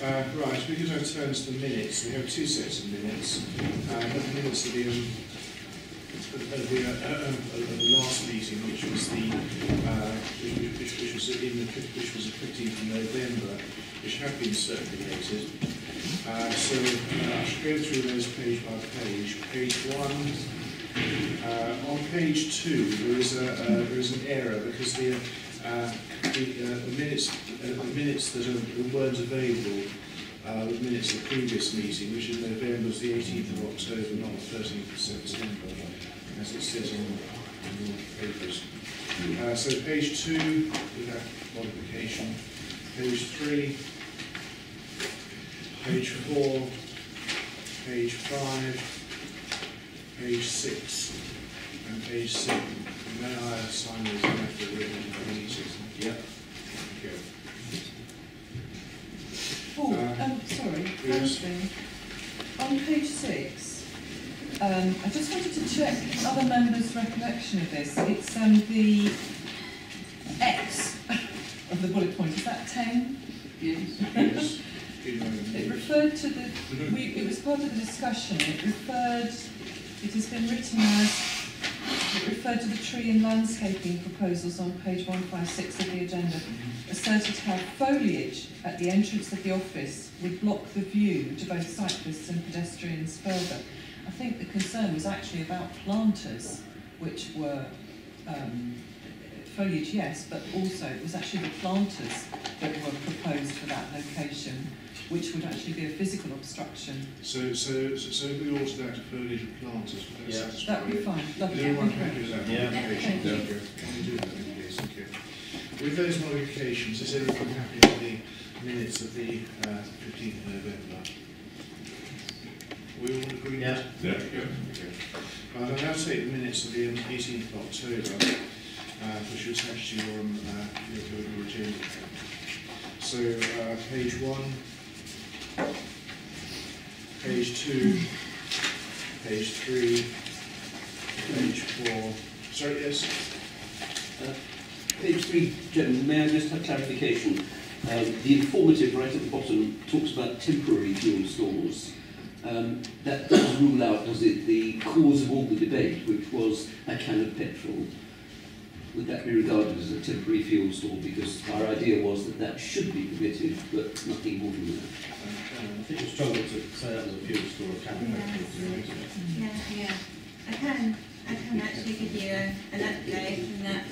Right, because I've turned to the minutes, we have two sets of minutes. The minutes of the last meeting, which was the which was the 15th of November, which have been circulated. So I should go through those page by page. Page 1. On page 2, there is an error because the minutes that weren't available, the minutes of the previous meeting, which in November was the 18th of October, not the 13th of September, as it says on the papers. So page 2, we have modification. Page 3, page 4, page 5, page 6, and page 7. And then I assign those after written meetings. Yep. Okay. Oh, sorry. Yes. On page 6, I just wanted to check other members' recollection of this. It's the X of the bullet point. Is that 10? Yes. It referred to the. It was part of the discussion. It has been written as. It referred to the tree and landscaping proposals on page 156 of the agenda, asserted how foliage at the entrance of the office would block the view to both cyclists and pedestrians further. I think the concern was actually about planters, which were foliage, yes, but also it was actually the planters that were proposed for that location, which would actually be a physical obstruction. So if we alter that to foliage and planters, would that satisfy? That would be fine. Lovely. Is everyone happy with that modification? Thank you. Can we do that, please? Thank you. With those modifications, is everyone happy with the minutes of the 15th of November? We all agree? Yeah. Yeah. Okay. I'll now take the minutes of the 18th of October, which was actually your agenda. So page 1, page 2, page 3, page 4. Sorry, yes? Page 3, gentlemen, may I just have clarification? The informative right at the bottom talks about temporary fuel stores. That does rule out, does it, the cause of all the debate, which was a can of petrol. Would that be regarded as a temporary fuel store? Because our idea was that that should be permitted, but nothing more than that. I think you struggle to say that was a fuel store or can of petrol. Yeah. I can actually give you an update in that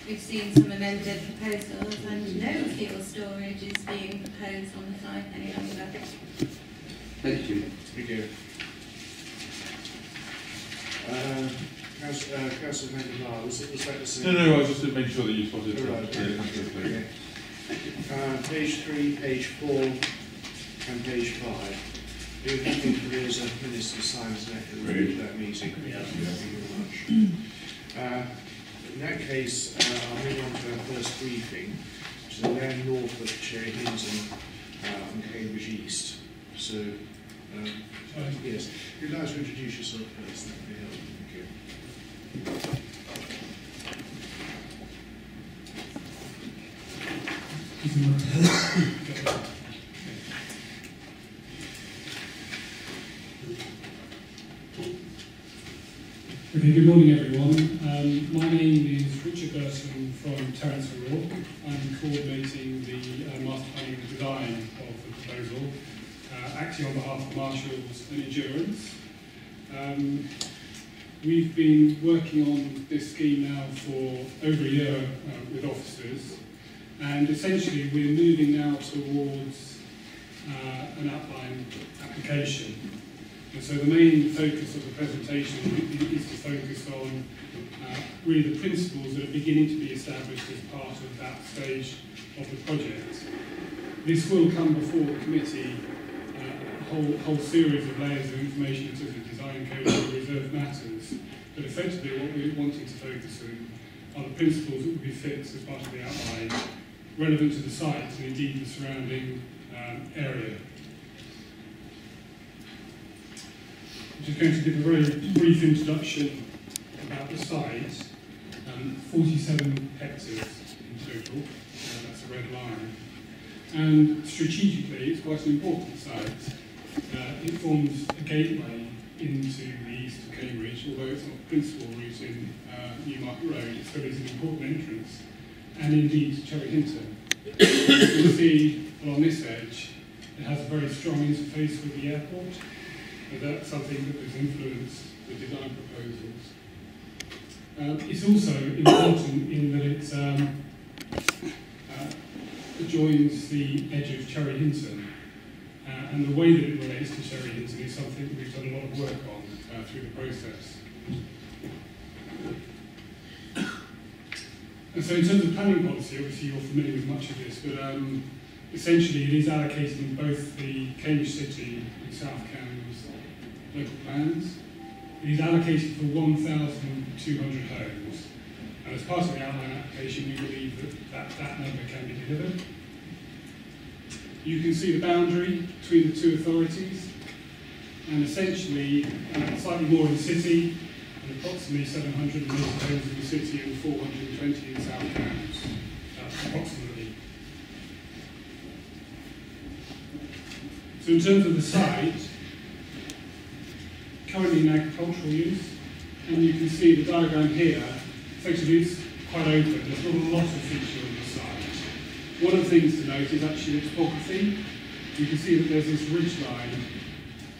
we've seen some amended proposals and no fuel storage is being proposed on the site any longer. Thank you. Thank you. Councillor Mendenhall, was that the same? No, I was just to make sure that you spotted it. Right, okay. Page 3, page 4, and page 5. Do you think there is a minister Simon's neck to that meeting? Yeah. Thank you very much. In that case, I'll move on to our first briefing, which is the land north of Cherry Hinton and Cambridge East. So, yes, if you'd like to introduce yourself first, that would be helpful. Thank you. Okay, good morning everyone. My name is Richard Burson from Terence O'Rourke. I'm coordinating the master planning and design of the proposal, acting on behalf of Marshals and Endurance. We've been working on this scheme now for over a year with officers, and essentially we're moving now towards an outline application. And so the main focus of the presentation is to focus on really the principles that are beginning to be established as part of that stage of the project. This will come before the committee a whole series of layers of information in terms of design code and reserved matters, but effectively what we're wanting to focus on are the principles that will be fixed as part of the outline, relevant to the site and indeed the surrounding area. I'm just going to give a very brief introduction about the site. 47 hectares in total, that's a red line. And strategically, it's quite an important site. It forms a gateway into the east of Cambridge, although it's not the principal route in Newmarket Road, it still is an important entrance, and indeed Cherry Hinton. You can see along this edge, it has a very strong interface with the airport, and that's something that has influenced the design proposals. It's also important in that it adjoins the edge of Cherry Hinton, and the way that it relates to Cherry Hinton is something that we've done a lot of work on through the process. And so in terms of planning policy, obviously you're familiar with much of this, but essentially it is allocated in both the Cambridge City and South Cambs local plans. It is allocated for 1,200 homes, and as part of the outline application we believe that number can be delivered. You can see the boundary between the two authorities, and essentially slightly more in the city, and approximately 780 homes in the city and 420 in South Cambs, approximately. So in terms of the site, currently in agricultural use, and you can see the diagram here, effectively it's quite open, there's not a lot of feature on the site. One of the things to note is actually the topography. You can see that there's this ridge line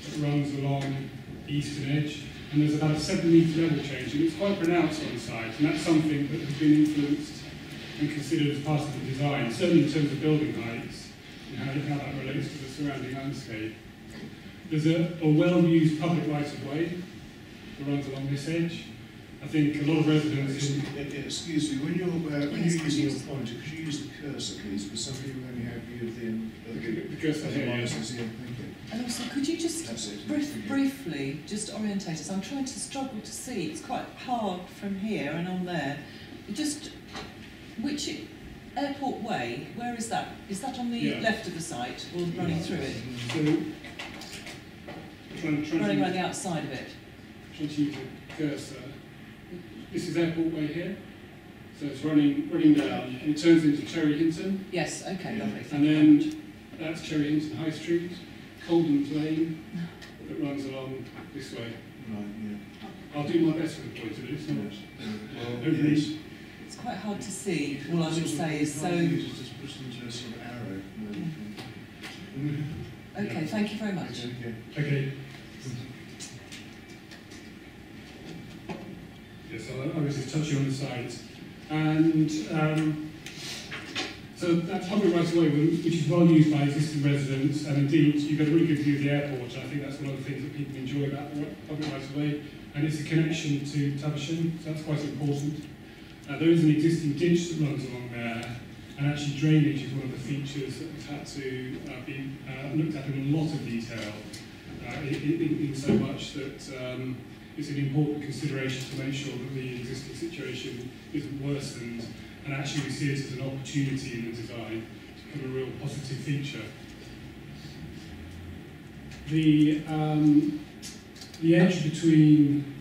that runs along the eastern edge, and there's about a 7 metre level change, and it's quite pronounced on the site, and that's something that has been influenced and considered as part of the design, certainly in terms of building heights, and how that relates to the surrounding landscape. There's a well-used public right-of-way that runs along this edge. I think a lot of residents... Excuse me, when you're using your pointer, could you use the cursor, please? Because some people only have view of the cursor here. Yeah, thank you. And also, could you just briefly just orientate us? I'm trying to struggle to see. It's quite hard from here and on there. Just which airport way? Where is that? Is that on the left of the site or running through it? So, running around the outside of it. Trying to use the cursor. This is Airport Way here. So it's running down and it turns into Cherry Hinton. Yes, okay, lovely. And then that's Cherry Hinton High Street, Colden's Lane that runs along this way. Right, yeah. I'll do my best with the pointer, but it's not. It's quite hard to see. All I would say is so. Just push into a sort of arrow. Okay, thank you very much. Okay. Yes, I was just touching on the site. And so that's public right of way, which is well used by existing residents, and indeed you've got a really good view of the airport, and I think that's one of the things that people enjoy about the public right of way, and it's a connection to Tavisham, so that's quite important. There is an existing ditch that runs along there, and actually drainage is one of the features that has had to be looked at in a lot of detail, in so much that it's an important consideration to make sure that the existing situation isn't worsened, and actually we see it as an opportunity in the design to become a real positive feature. The edge between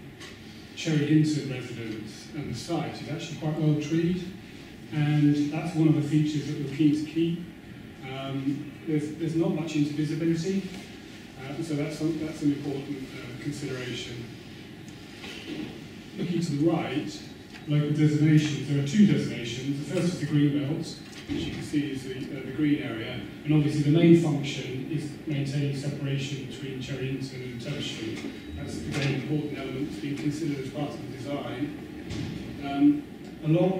Cherry Hinton residents and the site is actually quite well treed, and that's one of the features that we're keen to keep. There's not much intervisibility, so that's an important consideration. Looking to the right, local designations, there are two designations. The first is the green belt, which you can see is the green area, and obviously the main function is maintaining separation between Cherry Hinton and Tavisham. That's a very important element that's been considered as part of the design. Along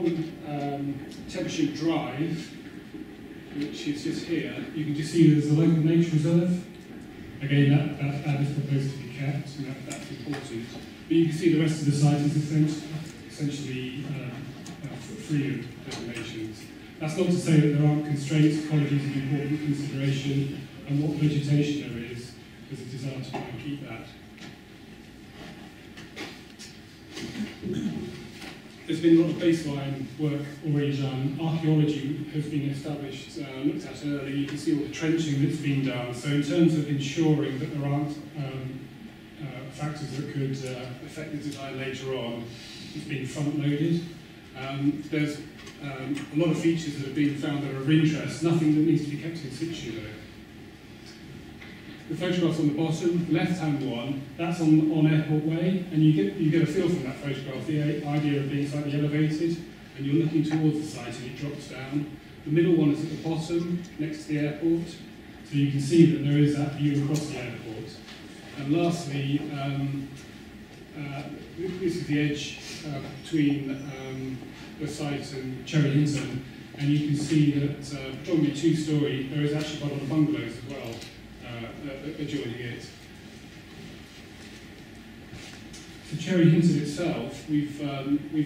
Tavisham Drive, which is just here, you can just see there's a local nature reserve. Again, that is proposed to be kept, and that's important. But you can see the rest of the site is essentially free of designations. That's not to say that there aren't constraints. Ecology is an important consideration, and what vegetation there is, there's a desire to try and keep that. There's been a lot of baseline work already done. Archaeology has been established, looked at early. You can see all the trenching that's been done. So in terms of ensuring that there aren't factors that could affect the design later on, it's been front-loaded. There's a lot of features that have been found that are of interest, nothing that needs to be kept in situ though. The photographs on the bottom, the left-hand one, that's on Airport Way, and you get a feel from that photograph, the idea of being slightly elevated, and you're looking towards the site and it drops down. The middle one is at the bottom, next to the airport, so you can see that there is that view across the airport. And lastly, this is the edge between the site and Cherry Hinton, and you can see that predominantly two-storey, there is actually quite a lot of bungalows as well adjoining it. So Cherry Hinton itself, we've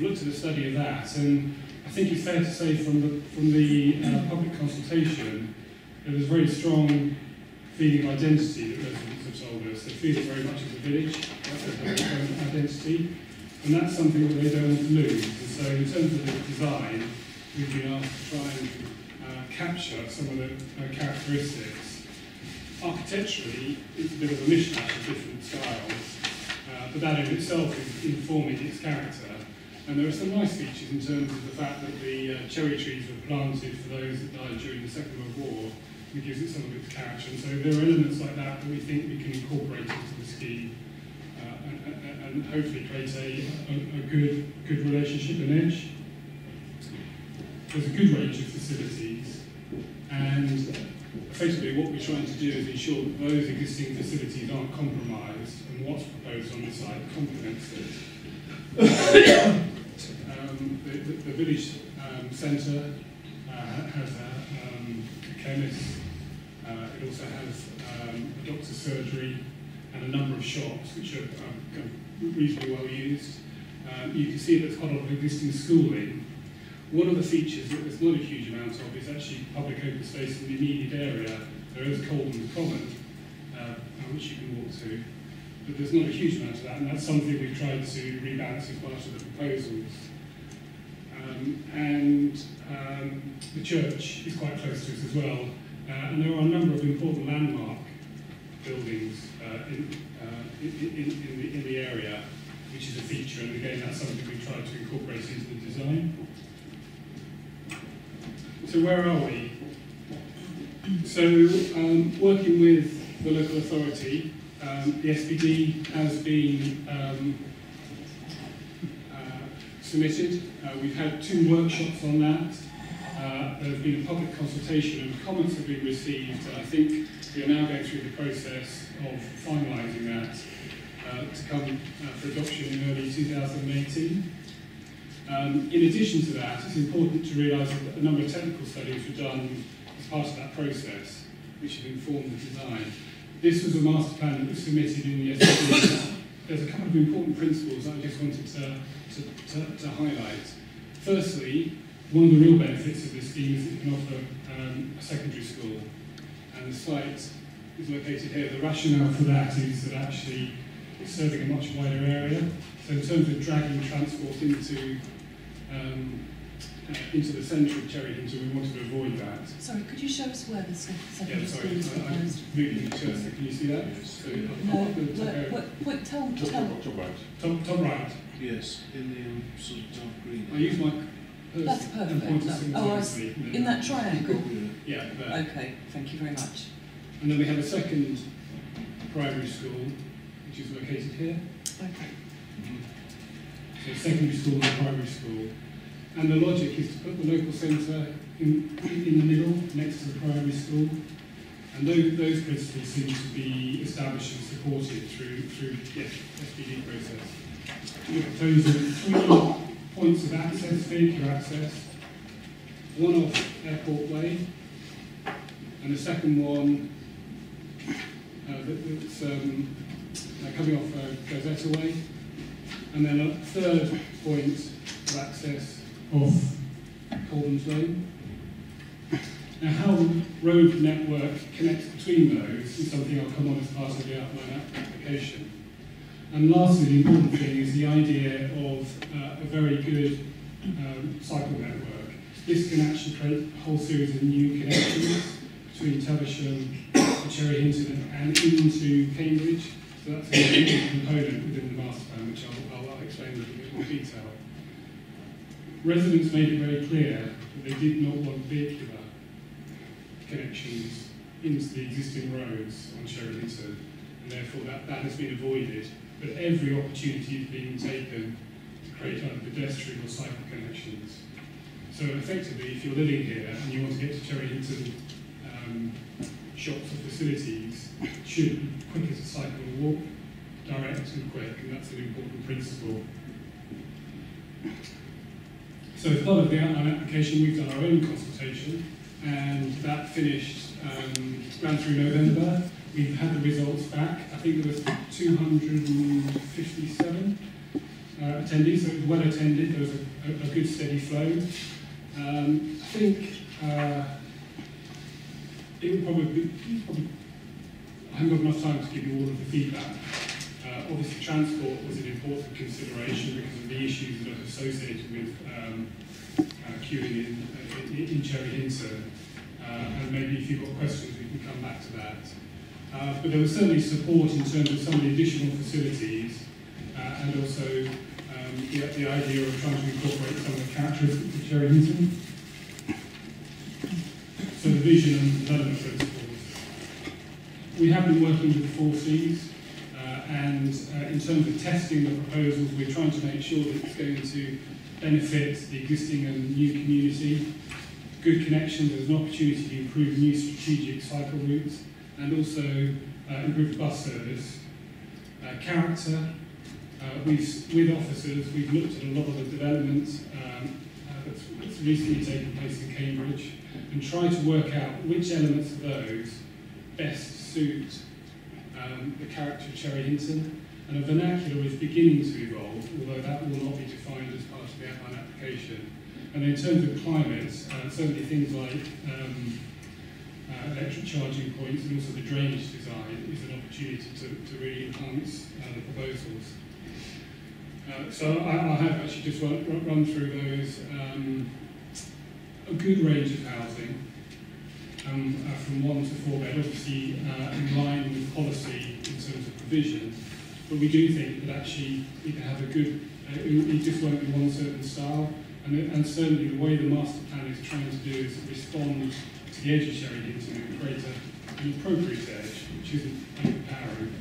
looked at a study of that, and I think it's fair to say from the public consultation that there's a very strong feeling of identity that residents have told us. They feel it very much as a village, that's their own identity, and that's something that they don't want to lose. And so in terms of the design, we've been asked to try and capture some of the characteristics. Architecturally, it's a bit of a mishmash of different styles, but that in itself is informing its character. And there are some nice features in terms of the fact that the cherry trees were planted for those that died during the Second World War, and gives it some of its character. And so there are elements like that that we think we can incorporate into the scheme and hopefully create a good relationship and edge. There's a good range of facilities, and effectively what we're trying to do is ensure that those existing facilities aren't compromised, and what's proposed on the site complements it. The village centre has a chemist, it also has a doctor's surgery and a number of shops which are reasonably well used. You can see there's quite a lot of existing schooling. One of the features that there's not a huge amount of is actually public open space in the immediate area. There is Coldham's Common, which you can walk to, but there's not a huge amount of that, and that's something we've tried to rebalance as part of the proposals. The church is quite close to us as well, and there are a number of important landmark buildings in the area, which is a feature, and again that's something we've tried to incorporate into the design. So where are we? So working with the local authority, the SPD has been submitted. We've had 2 workshops on that. There's been a public consultation and comments have been received. I think we are now going through the process of finalising that to come for adoption in early 2018. In addition to that, it's important to realise that a number of technical studies were done as part of that process, which have informed the design. This was a master plan that was submitted in the SPD. There's a couple of important principles that I just wanted to highlight. Firstly, one of the real benefits of this scheme is it can offer a secondary school, and the site is located here. The rationale for that is that actually it's serving a much wider area. So in terms of dragging transport into the centre of Cherry Hinton, we wanted to avoid that. Sorry, could you show us where the secondary Yeah, sorry, school is I'm proposed? moving the cursor. Can you see that? Yes. So, Tell. Top right. top right. Yes, in the sort of dark green. I use my That's cursor and point perfect. to Oh, I see. simultaneously. In that triangle? Yeah, there. Okay, thank you very much. And then we have a second primary school, which is located here. Okay. So secondary school and primary school. And the logic is to put the local centre in the middle, next to the primary school. And those principles seem to be established and supported through the SPD process. We're proposing 3 points of access, vehicular access. One off Airport Way, and the second one that's coming off Gazetta Way, and then a third point of access off Coldham's Lane. Now, how the road network connects between those is something I'll come on as part of the outline application. And lastly, the important thing is the idea of a very good cycle network. This can actually create a whole series of new connections between Tevisham, Cherry Hinton and into Cambridge. So that's a important component within the master plan, which I'll explain in a little bit more detail. residents made it very clear that they did not want vehicular connections into the existing roads on Cherry Hinton, and therefore that has been avoided. But every opportunity is being taken to create either pedestrian or cycle connections. So effectively, if you're living here and you want to get to Cherry Hinton shops or facilities, it should be quicker to cycle or walk, direct and quick, and that's an important principle. So as part of the outline application, we've done our own consultation, and that finished, ran through November. We've had the results back. I think there was 257 attendees, so it was well attended. There was a good steady flow. I think it would probably, I haven't got enough time to give you all of the feedback. Obviously, transport was an important consideration because of the issues that are associated with queuing in Cherry Hinton. And maybe if you've got questions, we can come back to that. But there was certainly support in terms of some of the additional facilities and also the idea of trying to incorporate some of the characteristics of Cherry Hinton. So the vision and development principles. We have been working with the 4 Cs, and in terms of testing the proposals, we're trying to make sure that it's going to benefit the existing and new community. Good connections, there's an opportunity to improve new strategic cycle routes, and also improve the bus service. Character, with officers, we've looked at a lot of the developments that's recently taken place in Cambridge, and tried to work out which elements of those best suit the character of Cherry Hinton. And a vernacular is beginning to evolve, although that will not be defined as part of the outline application. And in terms of climate, certainly things like electric charging points and also the drainage design is an opportunity to really enhance the proposals. So I have actually just run through those. A good range of housing, from 1 to 4 bed, obviously in line with policy in terms of provision. But we do think that actually we can have a good, it just won't be one certain style. And certainly the way the master plan is trying to do is respond to the edge of Cherry Hinton and create an appropriate edge, which isn't overpowering.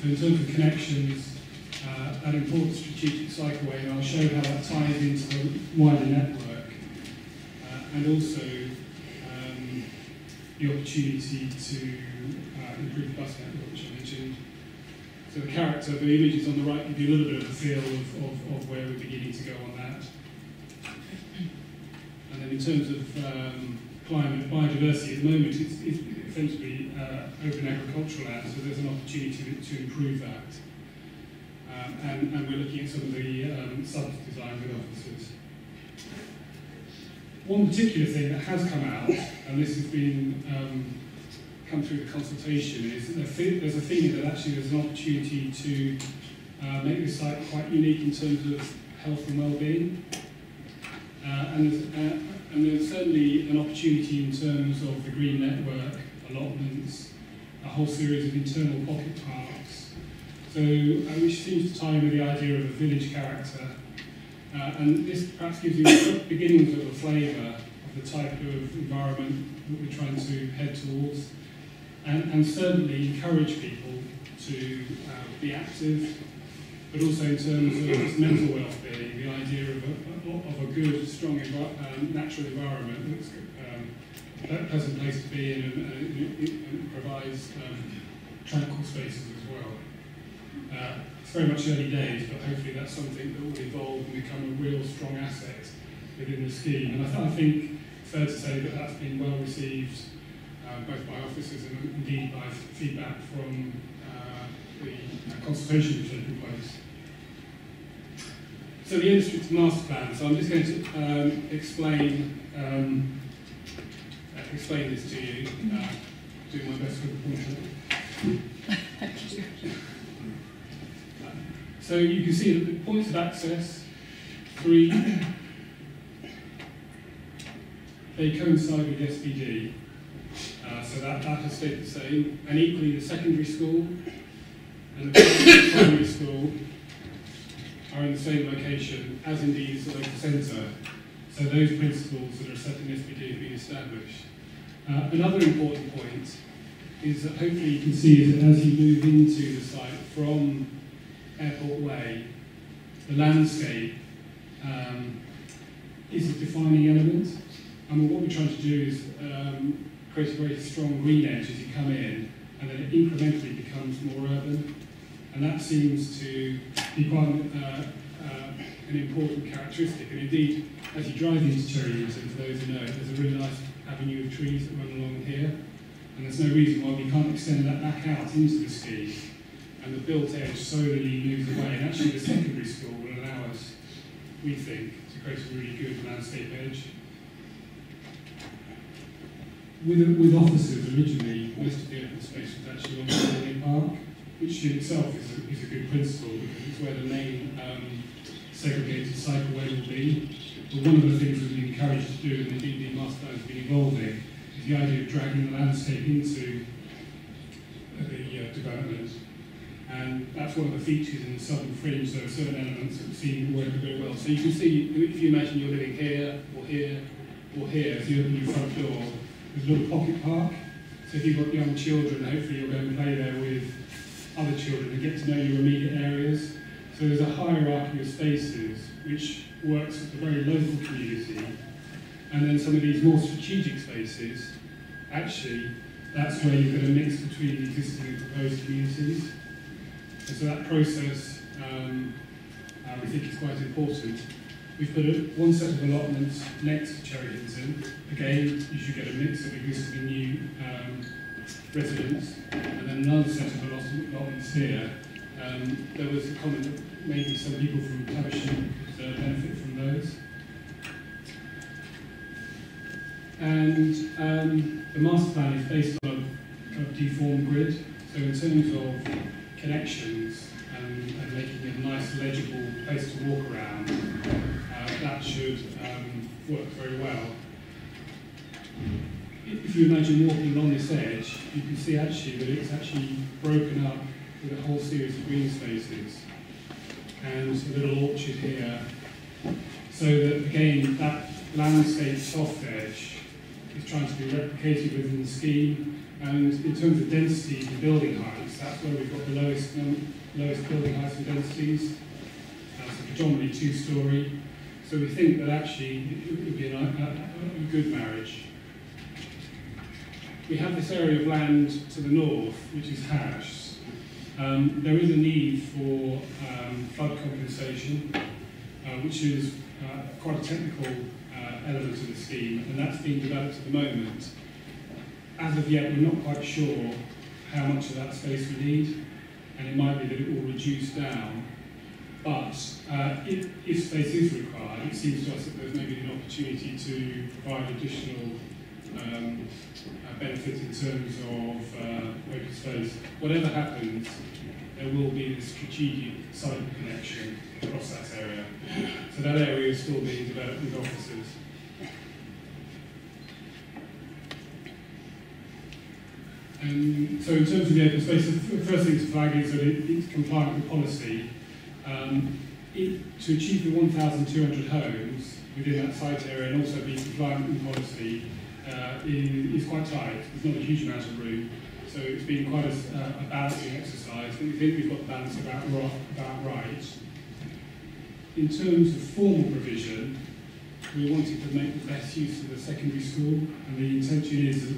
So in terms of connections, an important strategic cycleway, and I'll show how that ties into the wider network, and also the opportunity to improve the bus network, which I mentioned. So the character, the images on the right give you a little bit of a feel of where we're beginning to go on that. And then in terms of climate, biodiversity, at the moment it's essentially open agricultural land, so there's an opportunity to improve that. And we're looking at some of the subs design with officers. One particular thing that has come out, and this has been come through the consultation, is there's a feeling that actually there's an opportunity to make this site quite unique in terms of health and well-being. And there's certainly an opportunity in terms of the green network, allotments, a whole series of internal pocket parks. So, which seems to tie in with the idea of a village character. And this perhaps gives you beginnings of a flavour of the type of environment that we're trying to head towards. And certainly encourage people to be active, but also in terms of mental well-being, the idea of a good, strong natural environment that's a pleasant place to be in, and provides tranquil spaces as well. It's very much early days, but hopefully that's something that will evolve and become a real strong asset within the scheme. And I think it's fair to say that that's been well received both by officers and indeed by feedback from the consultation which has taken place. So the District Master Plan. So I'm just going to explain this to you. Do my best with the pointer. So you can see that the points of access, 3, they coincide with the SPD. So that has stayed the same. And equally the secondary school and the primary school are in the same location as indeed is the local centre. So those principles that are set in SPD have been established. Another important point is that hopefully you can see that as you move into the site from Airport Way, the landscape is a defining element. And what we're trying to do is create a very strong green edge as you come in, and then it incrementally becomes more urban. And that seems to be quite an important characteristic. And indeed, as you drive into Cherry Hinton, for those who know, there's a really nice avenue of trees that run along here. And there's no reason why we can't extend that back out into the scheme. And the built edge slowly moves away. And actually the secondary school will allow us, we think, to create a really good landscape edge. With offices, originally, most of the open space was actually on the Holiday Park, which in itself is a good principle because it's where the main segregated cycleway will be. But one of the things we've been encouraged to do, and indeed the master plan has been evolving, is the idea of dragging the landscape into the development. And that's one of the features in the southern fringe. There are certain elements that seem to work very well. So you can see, if you imagine you're living here, or here, or here, as you open your front door, there's a little pocket park. So if you've got young children, hopefully you'll go and play there with other children and get to know your immediate areas. So there's a hierarchy of spaces which works at the very local community. And then some of these more strategic spaces, actually, that's where you're going to mix between the existing and proposed communities. And so that process, we think is quite important. We've put one set of allotments next to Cherry Hinton. Again, you should get a mix of existing and new residents. And then another set of allotments here. There was a comment that maybe some people from Tavish could benefit from those. And the master plan is based on a kind of deformed grid. So in terms of connections and making it a nice, legible place to walk around, that should work very well. If you imagine walking along this edge, you can see actually that it's actually broken up with a whole series of green spaces and a little orchard here, so that again that landscape soft edge is trying to be replicated within the scheme. And in terms of densities and building heights, that's where we've got the lowest building heights and densities. So predominantly two-storey. So we think that actually it would be a good marriage. We have this area of land to the north, which is Hash. There is a need for flood compensation, which is quite a technical element of the scheme, and that's being developed at the moment. As of yet, we're not quite sure how much of that space we need, and it might be that it will reduce down. But if space is required, it seems to us that there's maybe an opportunity to provide additional benefits in terms of open space. Whatever happens, there will be this strategic site connection across that area. So that area is still being developed with offices. So in terms of the open space, the first thing to flag is that it's compliant with policy. To achieve the 1,200 homes within that site area and also be compliant with policy is quite tight. There's not a huge amount of room. So it's been quite a balancing exercise. We think we've got the balance about right. In terms of formal provision, we wanted to make the best use of the secondary school, and the intention is that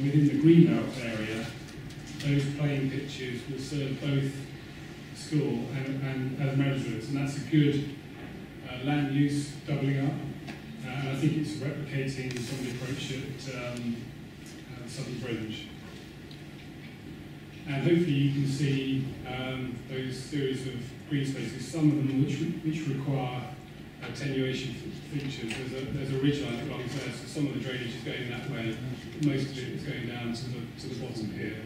within the greenbelt area, those playing pitches will serve both school and as residents, and that's a good land use doubling up. And I think it's replicating some of the approach at Southern Fringe. And hopefully you can see those series of green spaces, some of them which require attenuation features. There's a ridgeline that runs there, so some of the drainage is going that way. Most of it is going down to the bottom here.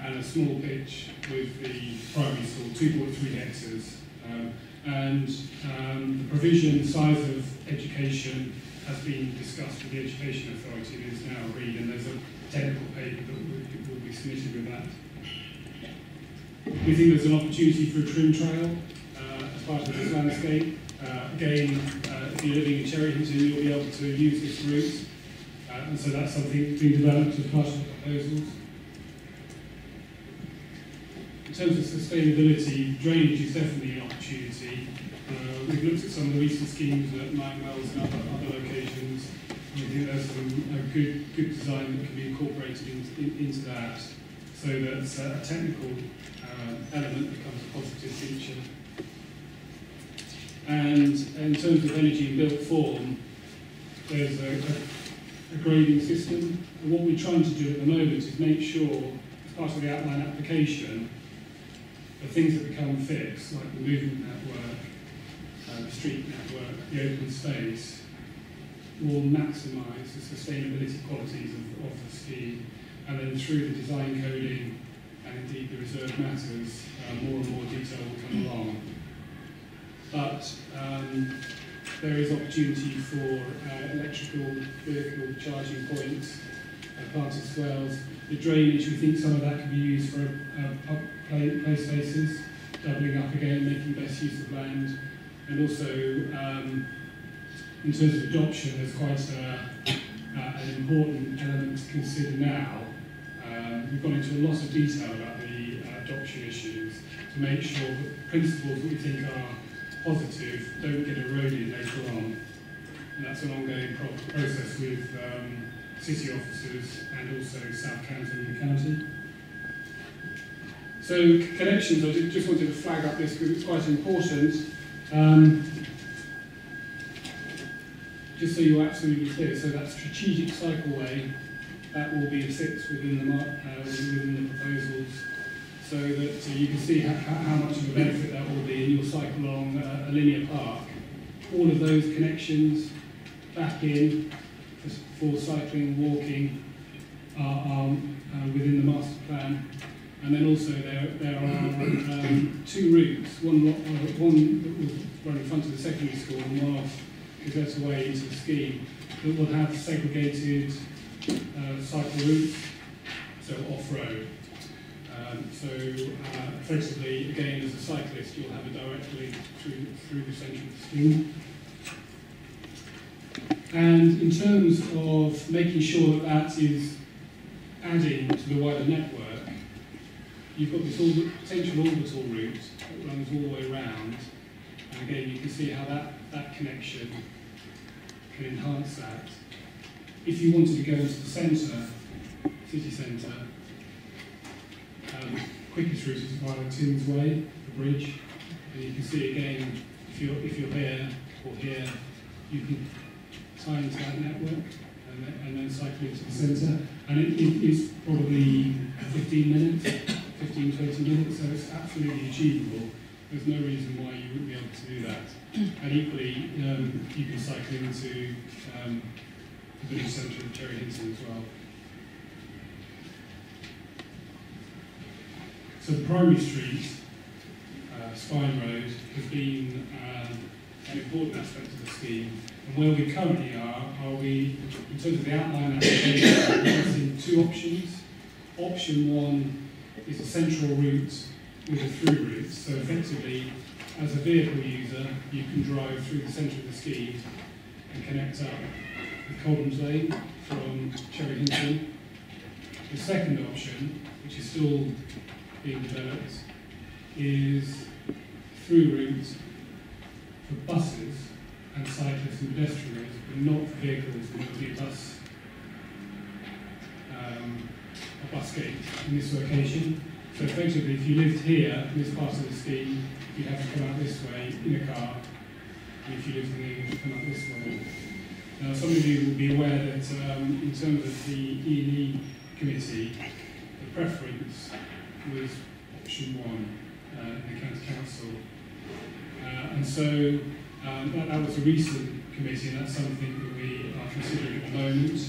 And a small pitch with the primary school, 2.3 hectares. And the provision, size of education has been discussed with the Education Authority and is now agreed, and there's a technical paper that will be submitted with that. We think there's an opportunity for a trim trail as part of this landscape. Again, if you're living in Cherry Hinton, you'll be able to use this route. And so that's something that's been developed as part of the proposals. In terms of sustainability, drainage is definitely an opportunity. We've looked at some of the recent schemes at Nine Wells and other locations. And we think there's some good design that can be incorporated into that, so that a technical element becomes a positive feature. And in terms of energy in built form, there's a grading system. And what we're trying to do at the moment is make sure, as part of the outline application, the things that become fixed, like the movement network, the street network, the open space, will maximise the sustainability qualities of the scheme. And then through the design coding and indeed the reserved matters, more and more detail will come along. But there is opportunity for electrical vehicle charging points, planted swales. The drainage, we think some of that can be used for play spaces, doubling up again, making best use of land. And also, in terms of adoption, there's quite an important element to consider now. We've gone into a lot of detail about the adoption issues to make sure that principles that we think are positive don't get eroded later on. And that's an ongoing process with city officers and also South County and the county. So connections, I just wanted to flag up this because it's quite important. Just so you're absolutely clear, so that strategic cycleway, that will be a fix within the proposals, so that you can see how much of a benefit that will be, and you'll cycle along a linear park. All of those connections back in for cycling and walking are within the master plan. And then also there are two routes, one that will run in front of the secondary school and one off to go away into the scheme, that will have segregated cycle routes, so off-road. So effectively, again, as a cyclist, you'll have a direct link through the centre of the scheme. And in terms of making sure that is adding to the wider network, you've got this potential orbital route that runs all the way around, and again you can see how that connection can enhance that. If you wanted to go into the centre, city centre, quickest route is via Tim's Way, the bridge, and you can see again, if you're here or here, you can tie into that network and then cycle into the centre, and it is probably 15 minutes. 15-20 minutes, so it's absolutely achievable. There's no reason why you wouldn't be able to do that. And equally, you can cycle into the village centre of Cherry Hinton as well. So the primary street, Spine Road, has been an important aspect of the scheme. And where we currently are we, in terms of the outline application, we're using two options. Option one is a central route with a through route. So effectively, as a vehicle user, you can drive through the centre of the scheme and connect up with Coldham's Lane from Cherry Hinton. The second option, which is still being developed, is through routes for buses and cyclists and pedestrians, but not for vehicles. There will be a bus gate in this location. So effectively, if you lived here in this part of the scheme, you'd have to come out this way in a car, and if you lived here, you'd come out this way. Now, some of you will be aware that in terms of the E&E committee, the preference was option one in the county council. And so that was a recent committee, and that's something that we are considering at the moment.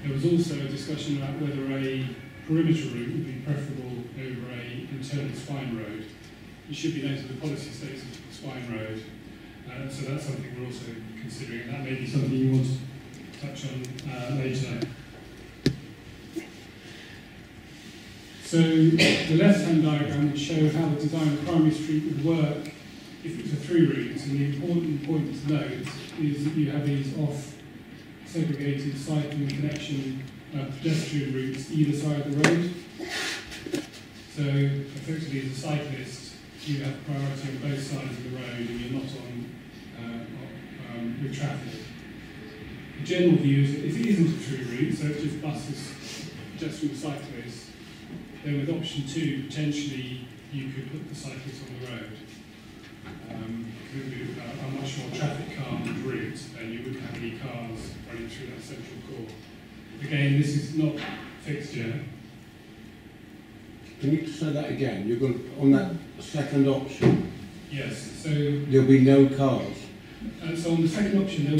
There was also a discussion about whether a perimeter route would be preferable over a internal spine road. It should be noted the policy states of spine road, so that's something we're also considering, and that may be something you want to touch on later. So the left-hand diagram would show how the design of Primary Street would work if it was a through route, and the important point to note is that you have these off-segregated cycling connection pedestrian routes either side of the road. So effectively as a cyclist, you have priority on both sides of the road and you're not on with traffic. The general view is that if it isn't a through route, so it's just buses just from the cyclists, then with option 2, potentially you could put the cyclists on the road. It would be a much more traffic-calmed route, and you wouldn't have any cars running through that central core. Again, this is not fixed yet. Can you say that again? You're going on that second option. Yes. So there'll be no cars. So on the second option, there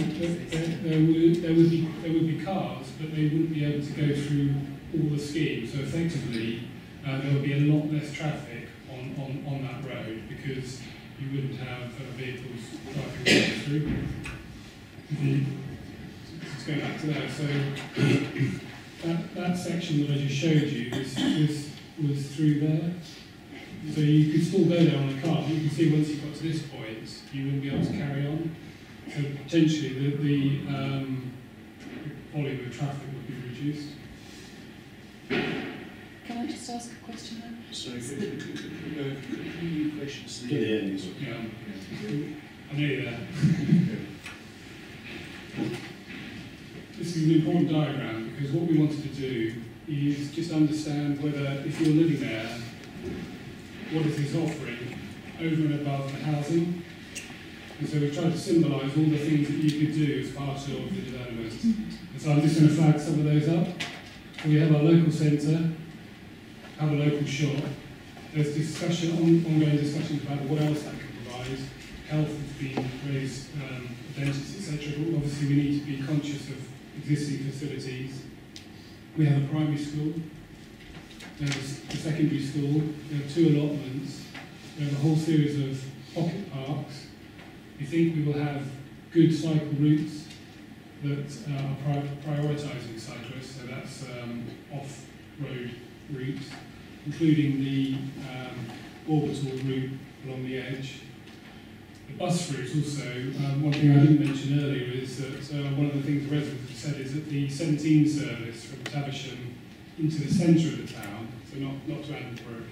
would be cars, but they wouldn't be able to go through all the schemes. So effectively, there would be a lot less traffic on that road because you wouldn't have vehicles driving through. Let's go back to there. So that section that I just showed you was through there. So you could still go there on a car. You can see once you got to this point, you wouldn't be able to carry on. So potentially the volume of traffic would be reduced. Can I just ask a question then? Sorry, could you questions To the end. Yeah. I'm nearly there. This is an important diagram because what we wanted to do is just understand whether, if you're living there, what is this offering over and above the housing? And so we've tried to symbolise all the things that you could do as part of the development. And so I'm just going to flag some of those up. So we have our local centre, have a local shop. There's discussion, ongoing discussions about what else that could provide. Health has been raised, dentists, etc. But obviously we need to be conscious of existing facilities. We have a primary school. There's a secondary school. We have 2 allotments. We have a whole series of pocket parks. We think we will have good cycle routes that are prioritising cyclists, so that's off-road routes, including the orbital route along the edge. The bus routes also, one thing I didn't mention earlier is that one of the things the residents have said is that the 17 service from Tavish into the centre of the town, so not to Edinburgh,